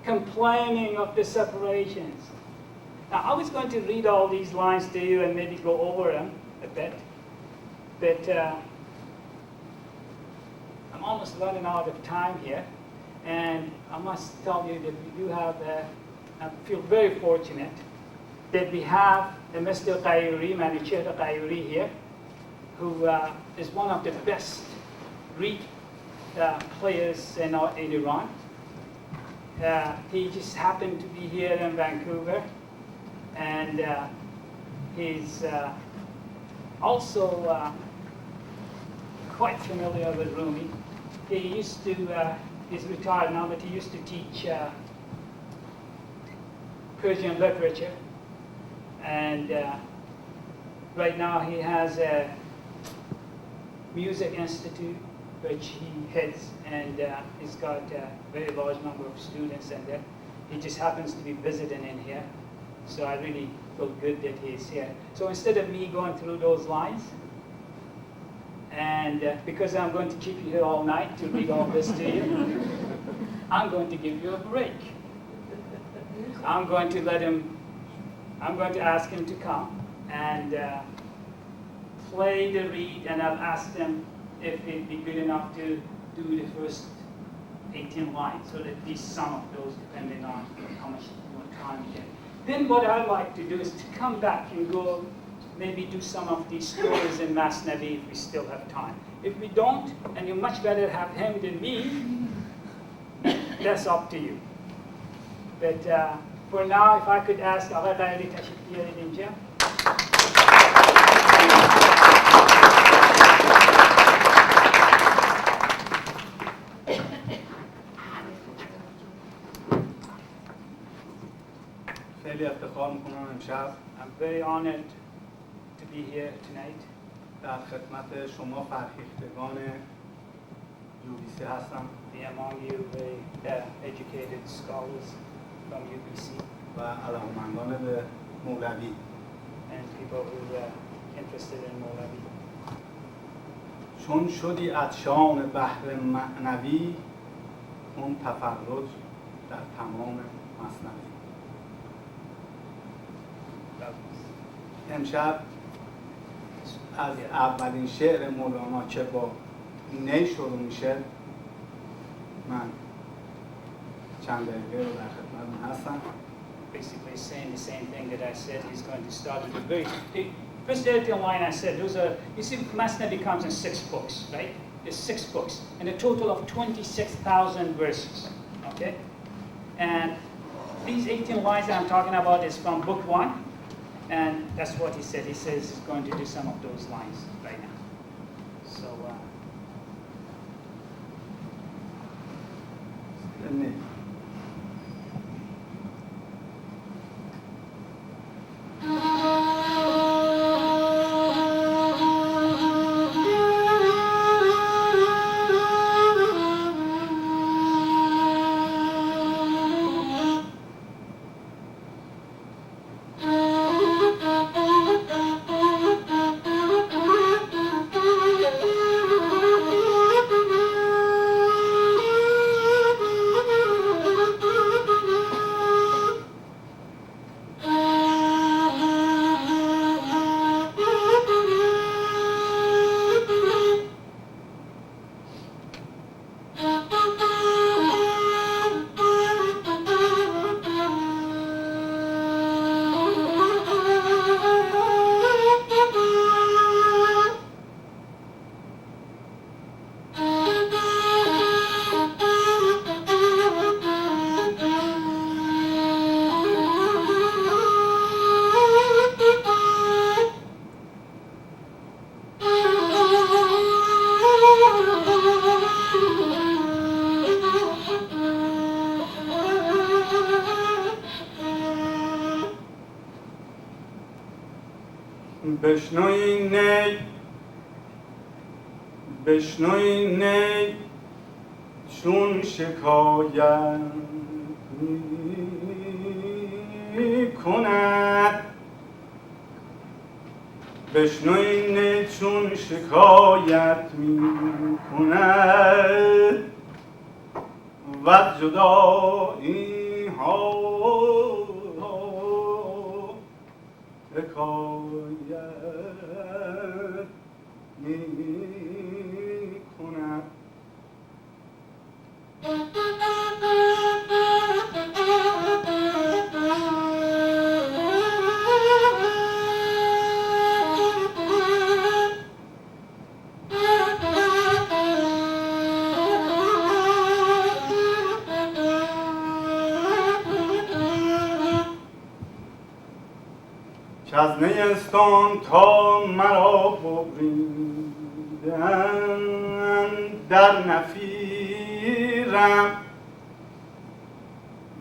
complaining of the separations. Now, I was going to read all these lines to you and maybe go over them a bit, but I'm almost running out of time here, and I must tell you that we do have, I feel very fortunate that we have Mr. Qayuri, Manichehra Qayuri here, who is one of the best reed players in Iran. He just happened to be here in Vancouver, and he's also quite familiar with Rumi. He used to, he's retired now, but he used to teach Persian literature, and right now he has a music institute which he heads, and he's got a very large number of students, and he just happens to be visiting in here. So I really feel good that he's here. So instead of me going through those lines, and because I'm going to keep you here all night to read all this to you, I'm going to give you a break. I'm going to ask him to come and play the reed, and I've asked him if he'd be good enough to do the first 18 lines, so that at least some of those, depending on how much more time you get. Then what I'd like to do is to come back and go maybe do some of these stories in Masnavi if we still have time. If we don't, and you'd much better have him than me, that's up to you. But for now, if I could ask Agha Qayuri Tashrif Biyarید اینجا. خیلی افتخار میکنم امشب I'm very honored to be here tonight. در خدمت شما فرهیختگان UBC هستم Be among you very educated scholars from UBC و علاقمندان به مولوی. and people who are interested in Molavi. چون شدی عطشان بحر معنوی، اون تفرج در تمام مثنوی. امشب از اولین شعر مولانا که با نی شروع میشه، من چند دقیقه رو در خدمتتون هستم. Basically saying the same thing that I said. He's going to start with the first 18 line I said, those are, you see, Masnavi comes in 6 books, right? There's 6 books, and a total of 26,000 verses, okay? And these 18 lines that I'm talking about is from book 1, and that's what he said. He says he's going to do some of those lines right now. So, بشنوی نی بشنوی نی چون شکایت می کند بشنوی نی چون شکایت می کند و جدایی ها حکایت می کند که از نیستان تا مرا ببریدند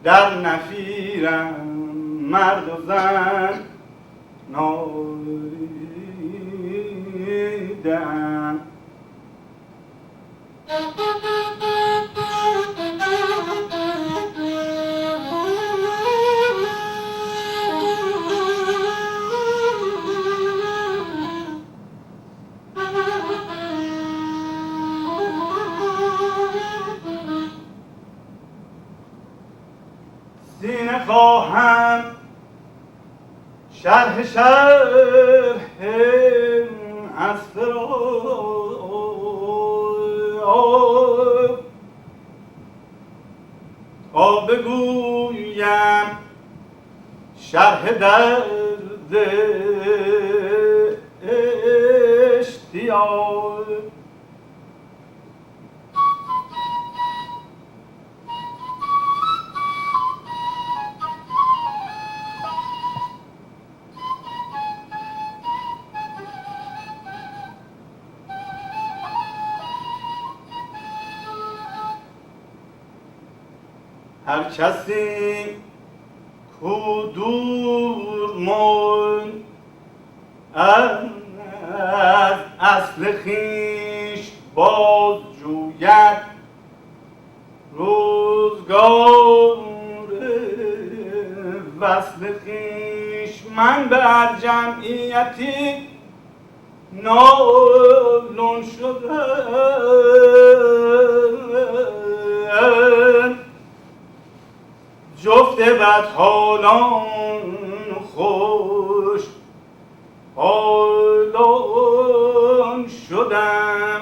در نفیرم مرد و زن نالیدند سینه خواهم شرح از فراق تا بگویم شرح درد اشتیاق هر کسی کو دور ماند از اصل خویش باز جوید روزگار وصل خویش من بر جمعیتی نالون شدم جفت بدحالان خوش حالان شدم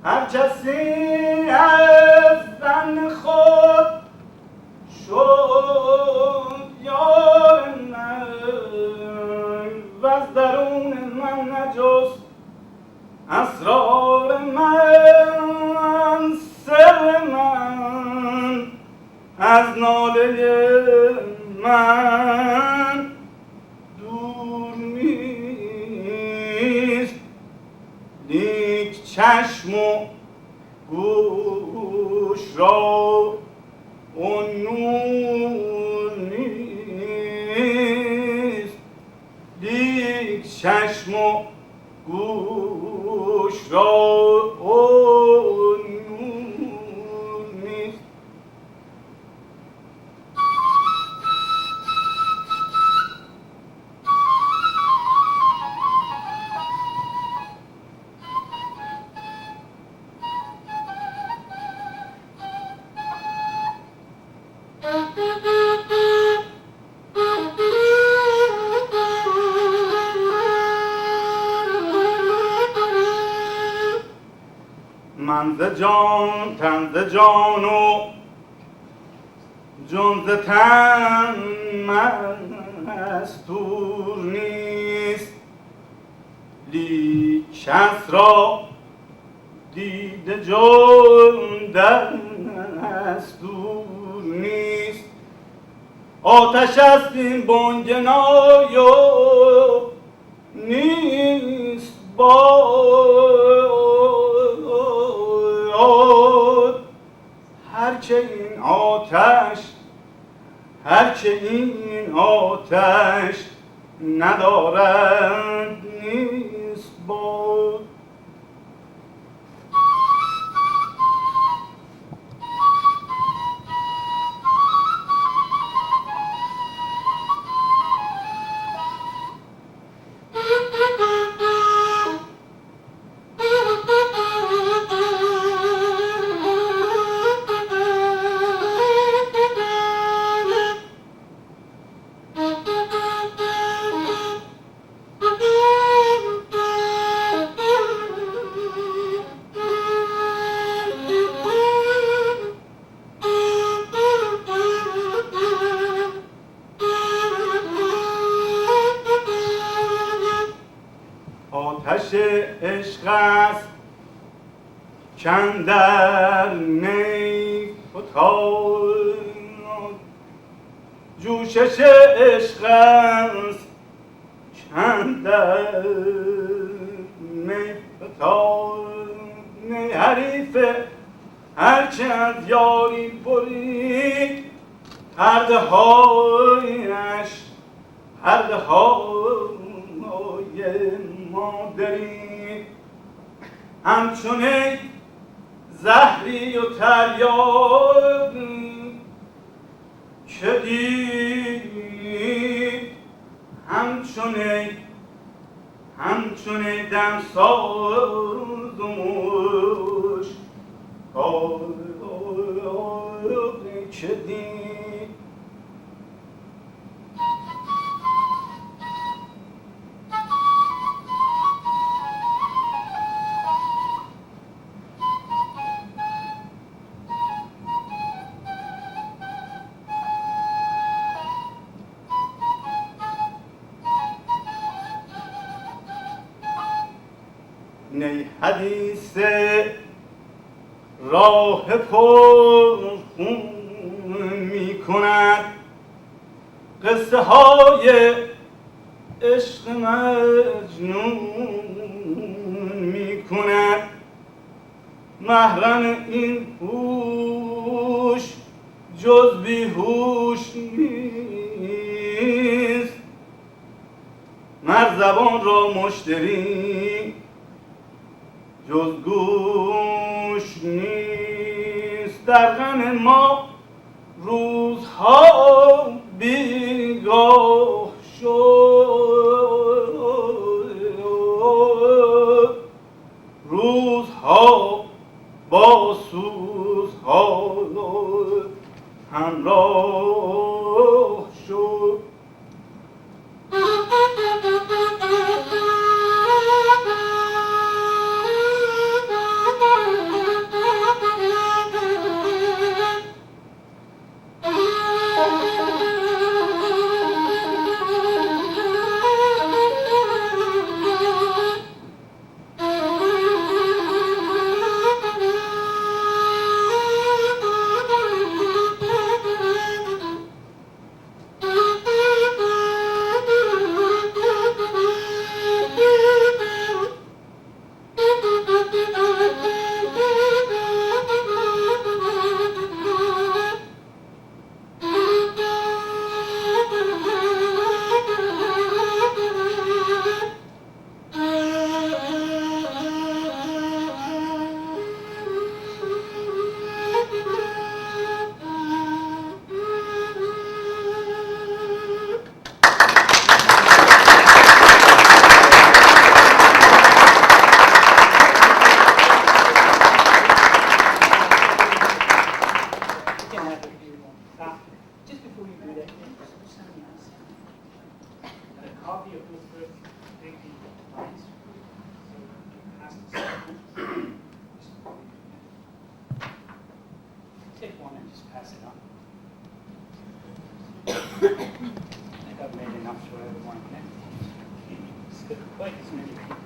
هر کسی از زن خود شد یار من و از درون من نجست اسرار من سر من از ناله من دور نیست لیک چشم و گوش را اون نور نیست لیک چشم و گوش را اون نور نیست من ز جان تن ز جان و جز ز تن مستور نیست، لیک کس را دیده جز دستور نیست. آتش است این بنگنای و نیست باد، هرچه این آتش ندارد نیست باد. آتش عشق است کاندر نی فتاد، جوشش عشق است کاندر نی فتاد. نی حریف هرچه از یاری برید، پرده هایش پرده های مادری، همچون زهری و تریاق که دید، همچون دمساز و مشک که دید. نی حدیث راه پر خون می کند، قصه های عشق مجنون می کند. محرم این هوش جز بیهوش نیست، مر زبان را مشتری جز گوش نیست. در غم ما روزها بیگاه شد، روزها با سوزها همراه شد. get quite as many people.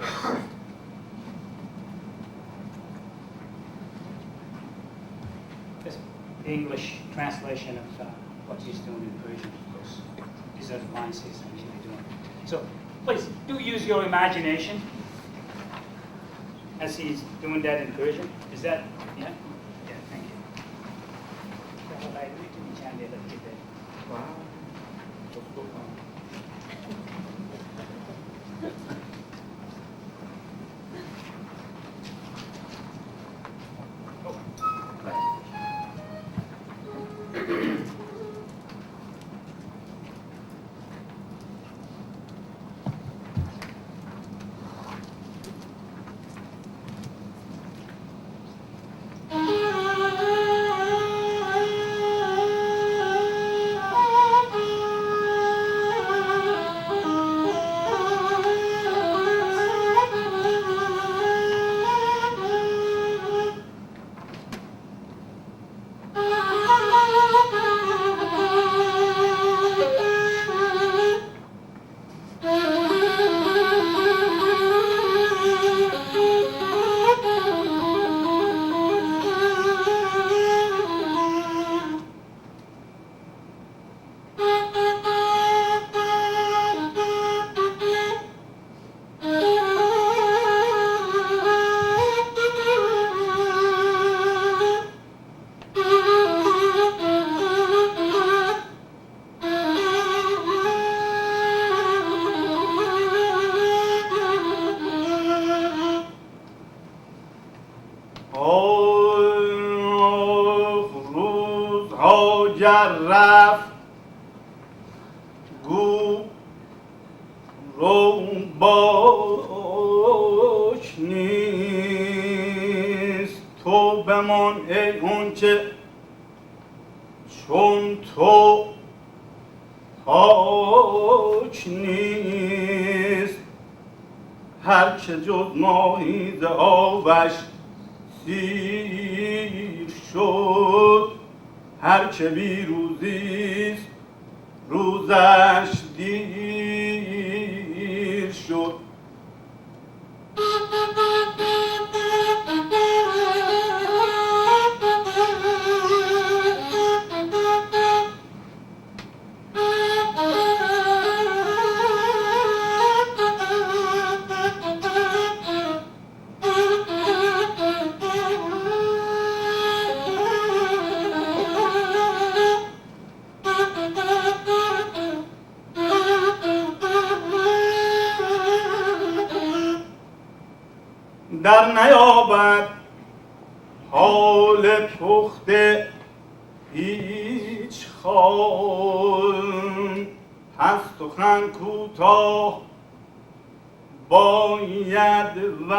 This is the English translation of what he's doing in Persian, of course. These are the lines he's usually doing. So please do use your imagination as he's doing that in Persian. Is that, yeah? Yeah, thank you. Wow. روزها رفت گو رو باش نیست تو بمان ای اونچه چون تو پاک نیست هرچه جز ماهی ز آبش سیر شد هرچه بی روزیست روزش دیر شد در نیابد حال پخته هیچ خال پس سخن کوتاه باید و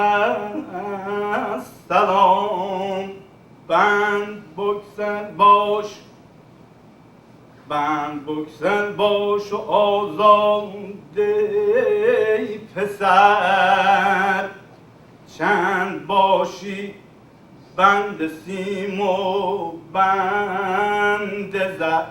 سلام بند بگسل باش و آزاده ای پسر چند باشی بند سیم و بند زر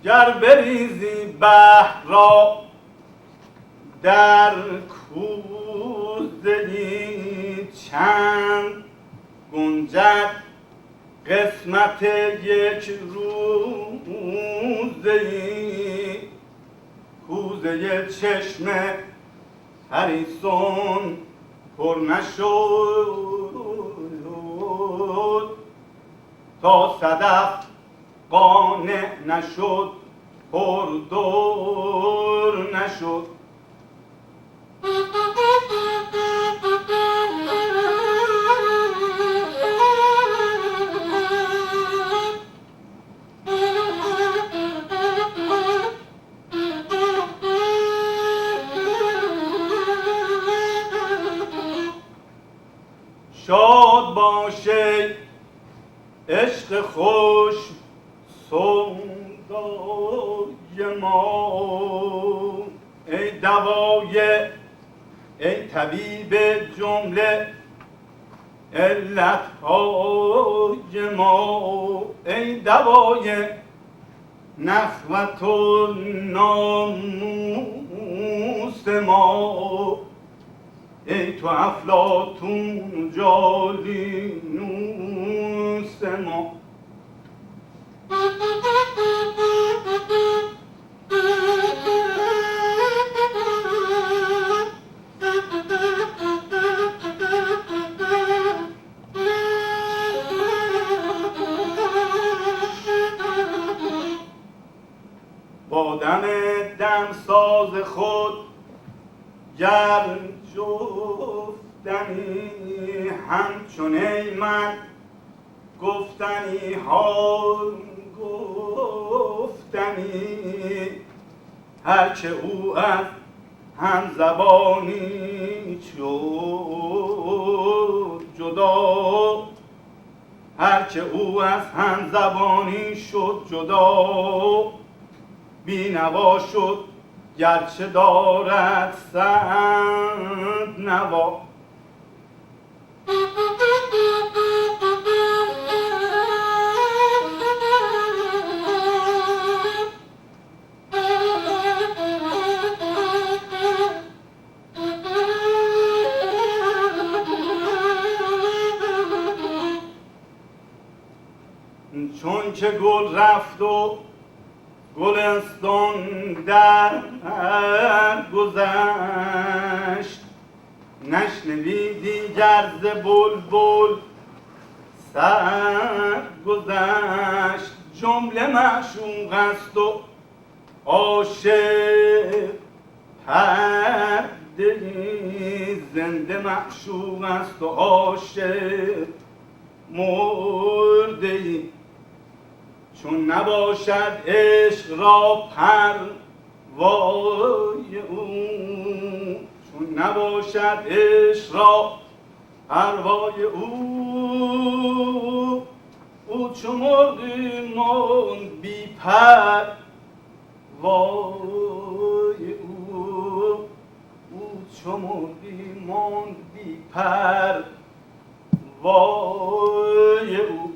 گر بریزی بحر را در کوزه‌ای چند گنجد قسمت یک روزه‌ای کوزه چشم حریصون پر نشد تا صدف قانع نشد پردر نشد شاد باشه عشق خوش سوگند دوای ای طبیب جمله علتهای ما، ای دوای نخوت و ناموس ما، ای تو افلاطون جالینوس ما. با دم دمساز خود گرم جفتنی، همچون ای من گفتنی ها گفتنی، هرچه او از هم زبانی شد جدا، هرچه او از هم زبانی شد جدا، بینوا شد گرچه دارد صد نوا. چون که گل رفت و گلستان در گذشت، نشنویدی گر ز بلبل سر گذشت. جمله معشوق است و عاشق پرده، زنده معشوق است و عاشق مرده. چون نباشد عشق را پروای او، چون نباشد عشق را پروای او، او چو مرغی ماند بی پر وای او، او چو مرغی ماند بی پر وای او.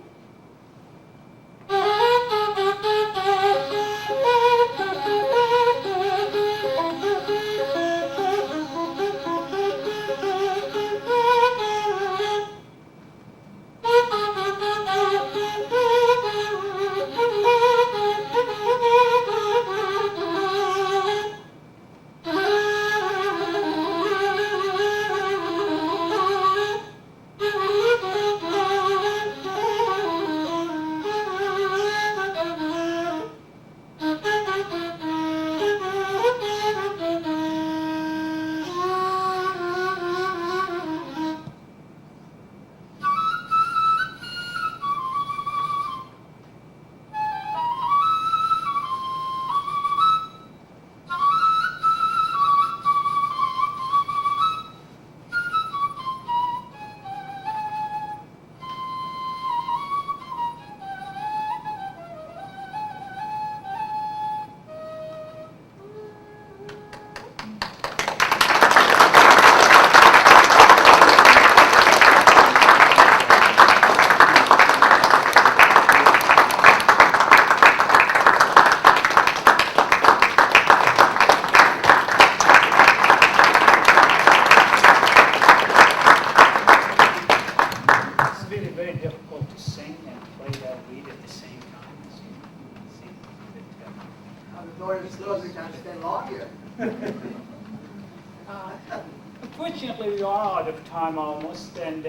Unfortunately, we are out of time almost, and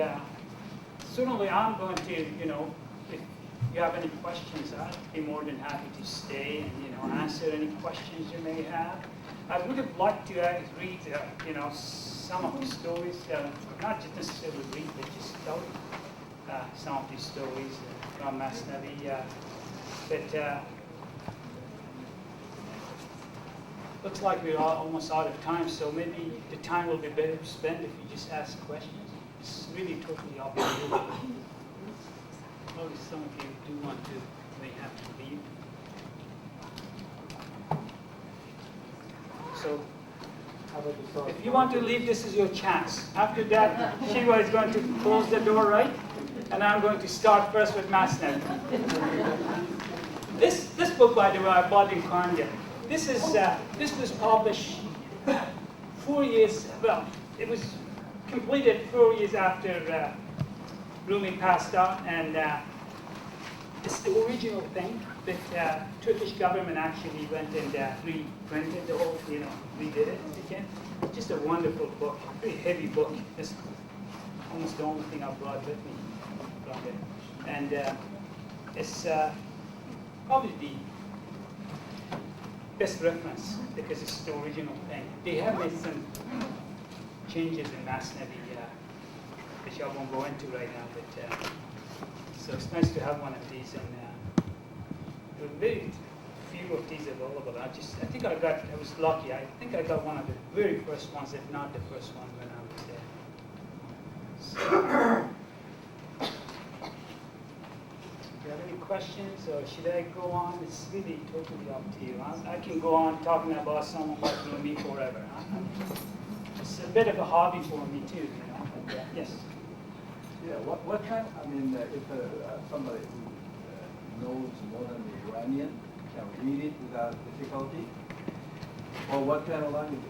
certainly I'm going to, if you have any questions, I'd be more than happy to stay and, answer any questions you may have. I would have liked to read, some of the stories, not just necessarily read, but just tell some of these stories from Masnavi. But looks like we're almost out of time, so maybe the time will be better spent if you just ask questions. It's really totally up to you. Probably some of you do want to, may have to leave. So How about the sauce? If you want to leave, this is your chance. After that, Shiva is going to close the door, right? And I'm going to start first with Masnavi. This book, by the way, I bought in Konya. This was published 4 years. Well, it was completed 4 years after Rumi passed on, and it's the original thing. The Turkish government actually went and reprinted the whole, redid it again. Just a wonderful book, very heavy book. It's almost the only thing I brought with me from it. And it's probably the best reference because it's the original thing. They have made some changes in Masnavi, which I won't go into right now, but so it's nice to have one of these. And there were very few of these available. I think I was lucky. I think I got one of the very first ones, if not the first one, when I was there. So, do you have any questions, or should I go on? It's really totally up to you. I can go on talking about someone like Rumi forever. It's a bit of a hobby for me too, But, yes. Yeah, what kind, if somebody who knows more than the Iranian can read it without difficulty? Or what kind of language?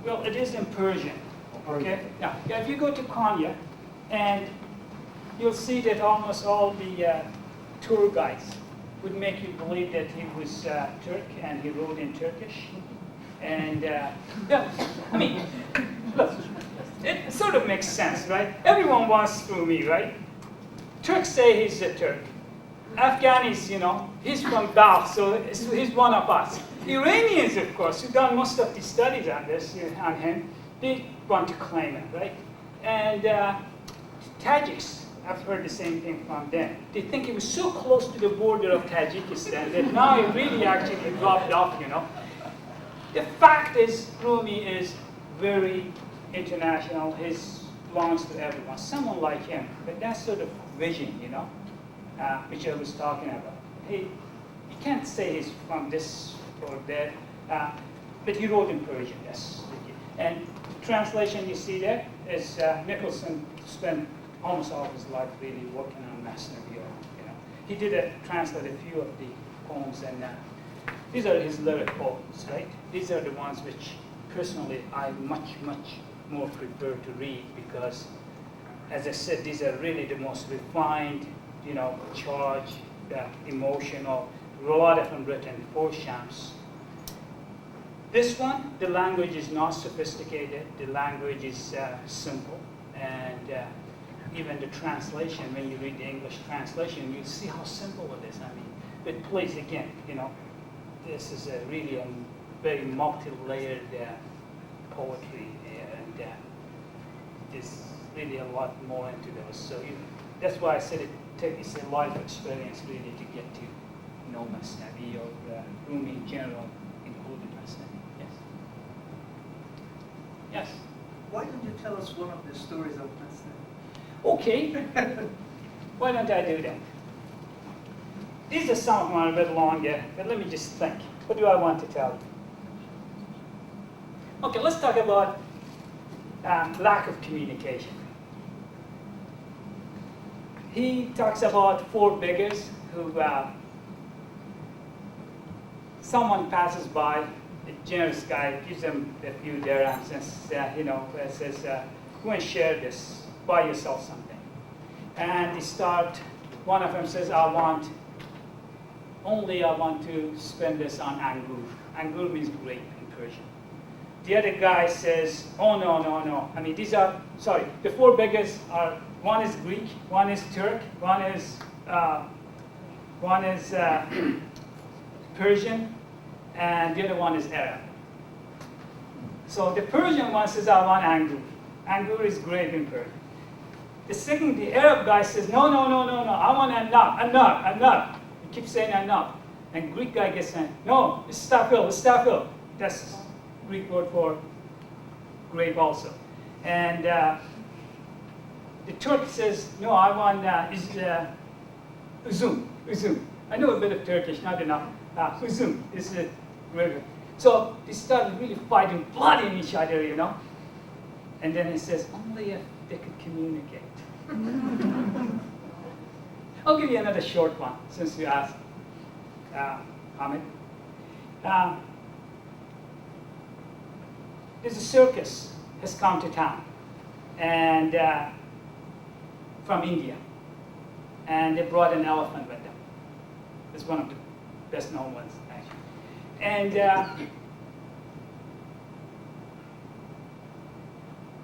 Well, it is in Persian. Persian. Okay? Yeah. If you go to Konya, and you'll see that almost all the tour guides would make you believe that he was Turk and he wrote in Turkish. And look, it sort of makes sense, right? Everyone wants Rumi, right? Turks say he's a Turk. Afghanis, he's from Balkh, so he's one of us. Iranians, of course, who've done most of the studies on this, on him, they want to claim it, right? And Tajiks, I've heard the same thing from them. They think he was so close to the border of Tajikistan that now he really actually dropped off, The fact is, Rumi is very international. He belongs to everyone. Someone like him, but that sort of vision, which I was talking about. You can't say he's from this or that, but he wrote in Persian, yes. And the translation you see there is Nicholson spent almost all his life really working on Masnavi. He did translate a few of the poems, and these are his lyric poems, right? These are the ones which, personally, I much more prefer to read because, as I said, these are really the most refined, charged, emotional. A lot of them written for Shams. This one, the language is not sophisticated. The language is simple, and even the translation, when you read the English translation, you see how simple it is. But please, again, this is really a very multi-layered poetry, and there's really a lot more into those. So that's why I said it's a life experience really to get to know Masnavi or Rumi in general, including Masnavi. Yes. Yes. Why don't you tell us one of the stories of Masnavi? Okay. Why don't I do that? These are some of them are a bit longer, but let me just think. What do I want to tell you? Okay, let's talk about lack of communication. He talks about 4 beggars who, someone passes by, a generous guy gives them a few dirhams and says, go and share this, buy yourself something. And they start, one of them says, I want to spend this on angur. Angur means grape in Persian. The other guy says, oh, no. The 4 beggars are, one is Greek, one is Turk, one is Persian, and the other one is Arab. So the Persian one says, I want angur. Angur is grape in Persian. The Arab guy says, no, I want anab. He keeps saying anab. And Greek guy gets saying, no, it's stafil. That's Greek word for grape also. And the Turk says, no, I want uzum. I know a bit of Turkish, not enough. Uzum is a grape. So they started really fighting, blooding each other, you know. And then it says, only if they could communicate. I'll give you another short one, since you asked, Hamid. There's a circus has come to town, and from India, and they brought an elephant with them. It's one of the best known ones, actually. And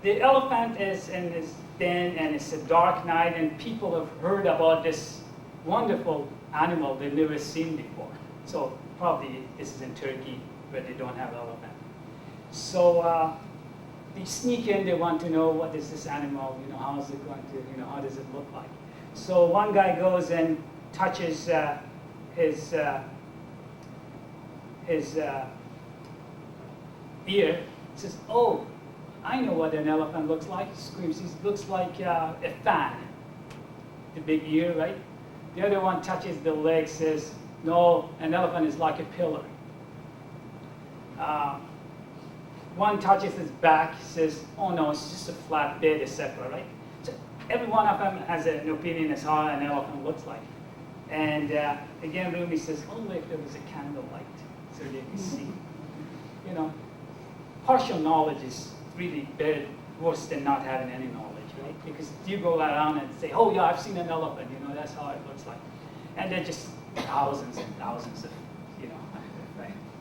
the elephant is in this den, and it's a dark night, and people have heard about this wonderful animal they've never seen before. So probably this is in Turkey, where they don't have elephant. So they sneak in, they want to know what is this animal, you know, how is it going to, you know, how does it look like? So one guy goes and touches his ear, says, oh, I know what an elephant looks like. He screams, it looks like a fan, the big ear, right? The other one touches the leg, says, no, an elephant is like a pillar. One touches his back, says, oh no, it's just a flat bed, etc., right? So every one of them has an opinion as how an elephant looks like. And again, Rumi says, only if there was a candlelight, so they can see. You know, partial knowledge is really worse than not having any knowledge, right? Because you go around and say, oh yeah, I've seen an elephant, you know, that's how it looks like. And they're just thousands and thousands of, you know,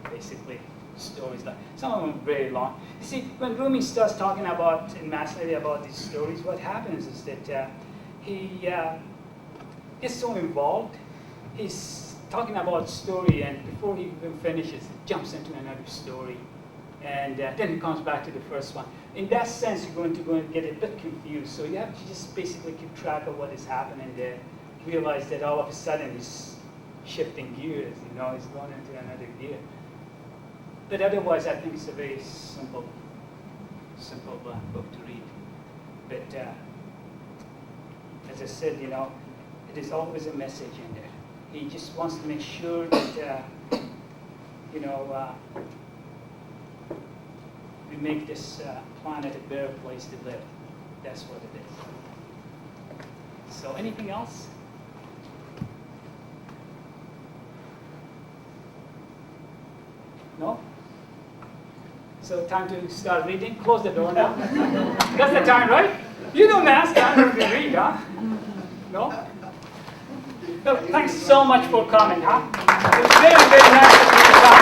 basically stories. Like some of them are very long. You see, when Rumi starts talking about, in mass media, about these stories, what happens is that he gets so involved, he's talking about story, and before he even finishes, he jumps into another story. And then he comes back to the first one. In that sense, you're going to get a bit confused. So you have to just basically keep track of what is happening there. Realize that all of a sudden he's shifting gears, you know, he's going into another gear. But otherwise, I think it's a very simple book to read. But as I said, you know, it is always a message in there. He just wants to make sure that, you know, we make this planet a better place to live. That's what it is. So anything else? No? So time to start reading. Close the door now. That's the time, right? You don't ask, I'm going to read, huh? No? So, thanks so much for coming, huh? It was very, very nice of you to come.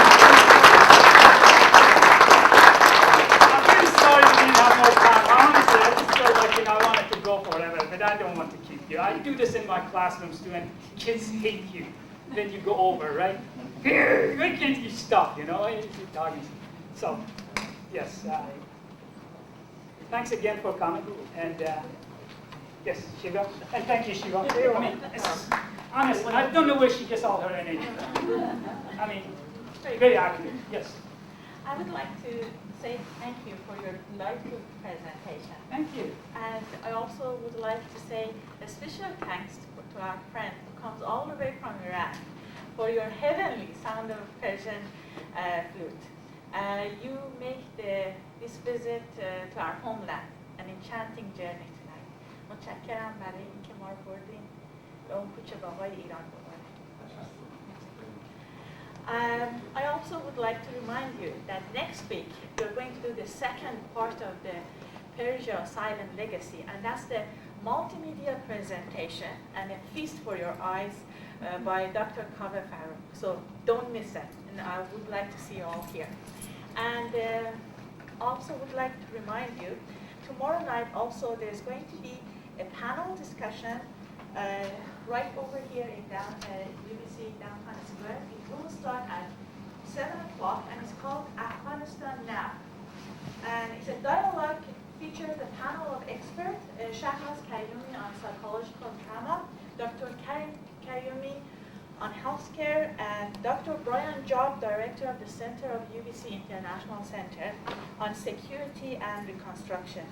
I'm really sorry we didn't have more time. Honestly, I just felt like, you know, I wanted to go forever, but I don't want to keep you. I do this in my classrooms too, and kids hate you. Then you go over, right? Why can't you stop, you know? You keep talking. So, yes. Thanks again for coming. And yes, Shiva. And thank you, Shiva. I mean, honestly, I don't know where she gets all her energy. I mean, very accurate. Yes. I would like to say thank you for your delightful presentation. Thank you. And I also would like to say a special thanks to our friend who comes all the way from Iran for your heavenly sound of Persian flute. You make this visit to our homeland an enchanting journey tonight. متشکرم برای اینکه ما رو بردین به اون کوچه باغای ایران ببرید. I also would like to remind you that next week we're going to do the second part of the Persia Silent Legacy, and that's the multimedia presentation and a feast for your eyes by Dr. Kaveh Farouk. So don't miss that, and I would like to see you all here. And also would like to remind you, tomorrow night also there's going to be a panel discussion right over here in UBC Downtown Square. It will start at 7 o'clock, and it's called Afghanistan Now. And it's a dialogue. It features a panel of experts, Shahraz Kayyumi on psychological trauma, Dr. Kayyumi on healthcare, and Dr. Brian Job, director of the Center of UBC International Center on security and reconstruction.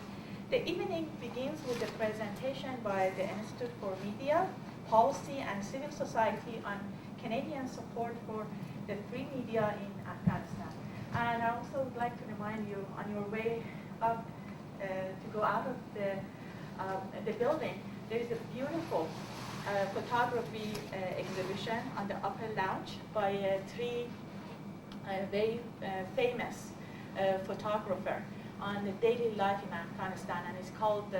The evening begins with a presentation by the Institute for Media, Policy and Civil Society on Canadian support for the free media in Afghanistan. And I also would like to remind you, on your way up to go out of the building, there is a beautiful photography exhibition on the upper lounge by three very famous photographer on the daily life in Afghanistan, and it's called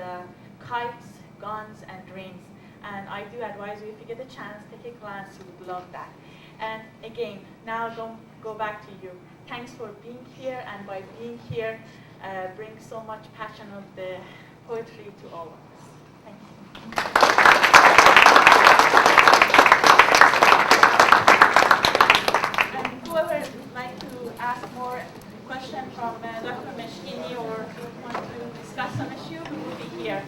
Kites, Guns, and Dreams. And I do advise you, if you get a chance, take a glance, you would love that. And again, now don't go back to you. Thanks for being here, and by being here, bring so much passion of the poetry to all of us. Thank you. And whoever would like to ask more questions from Dr. Meshgini or want to discuss some issue, we will be here.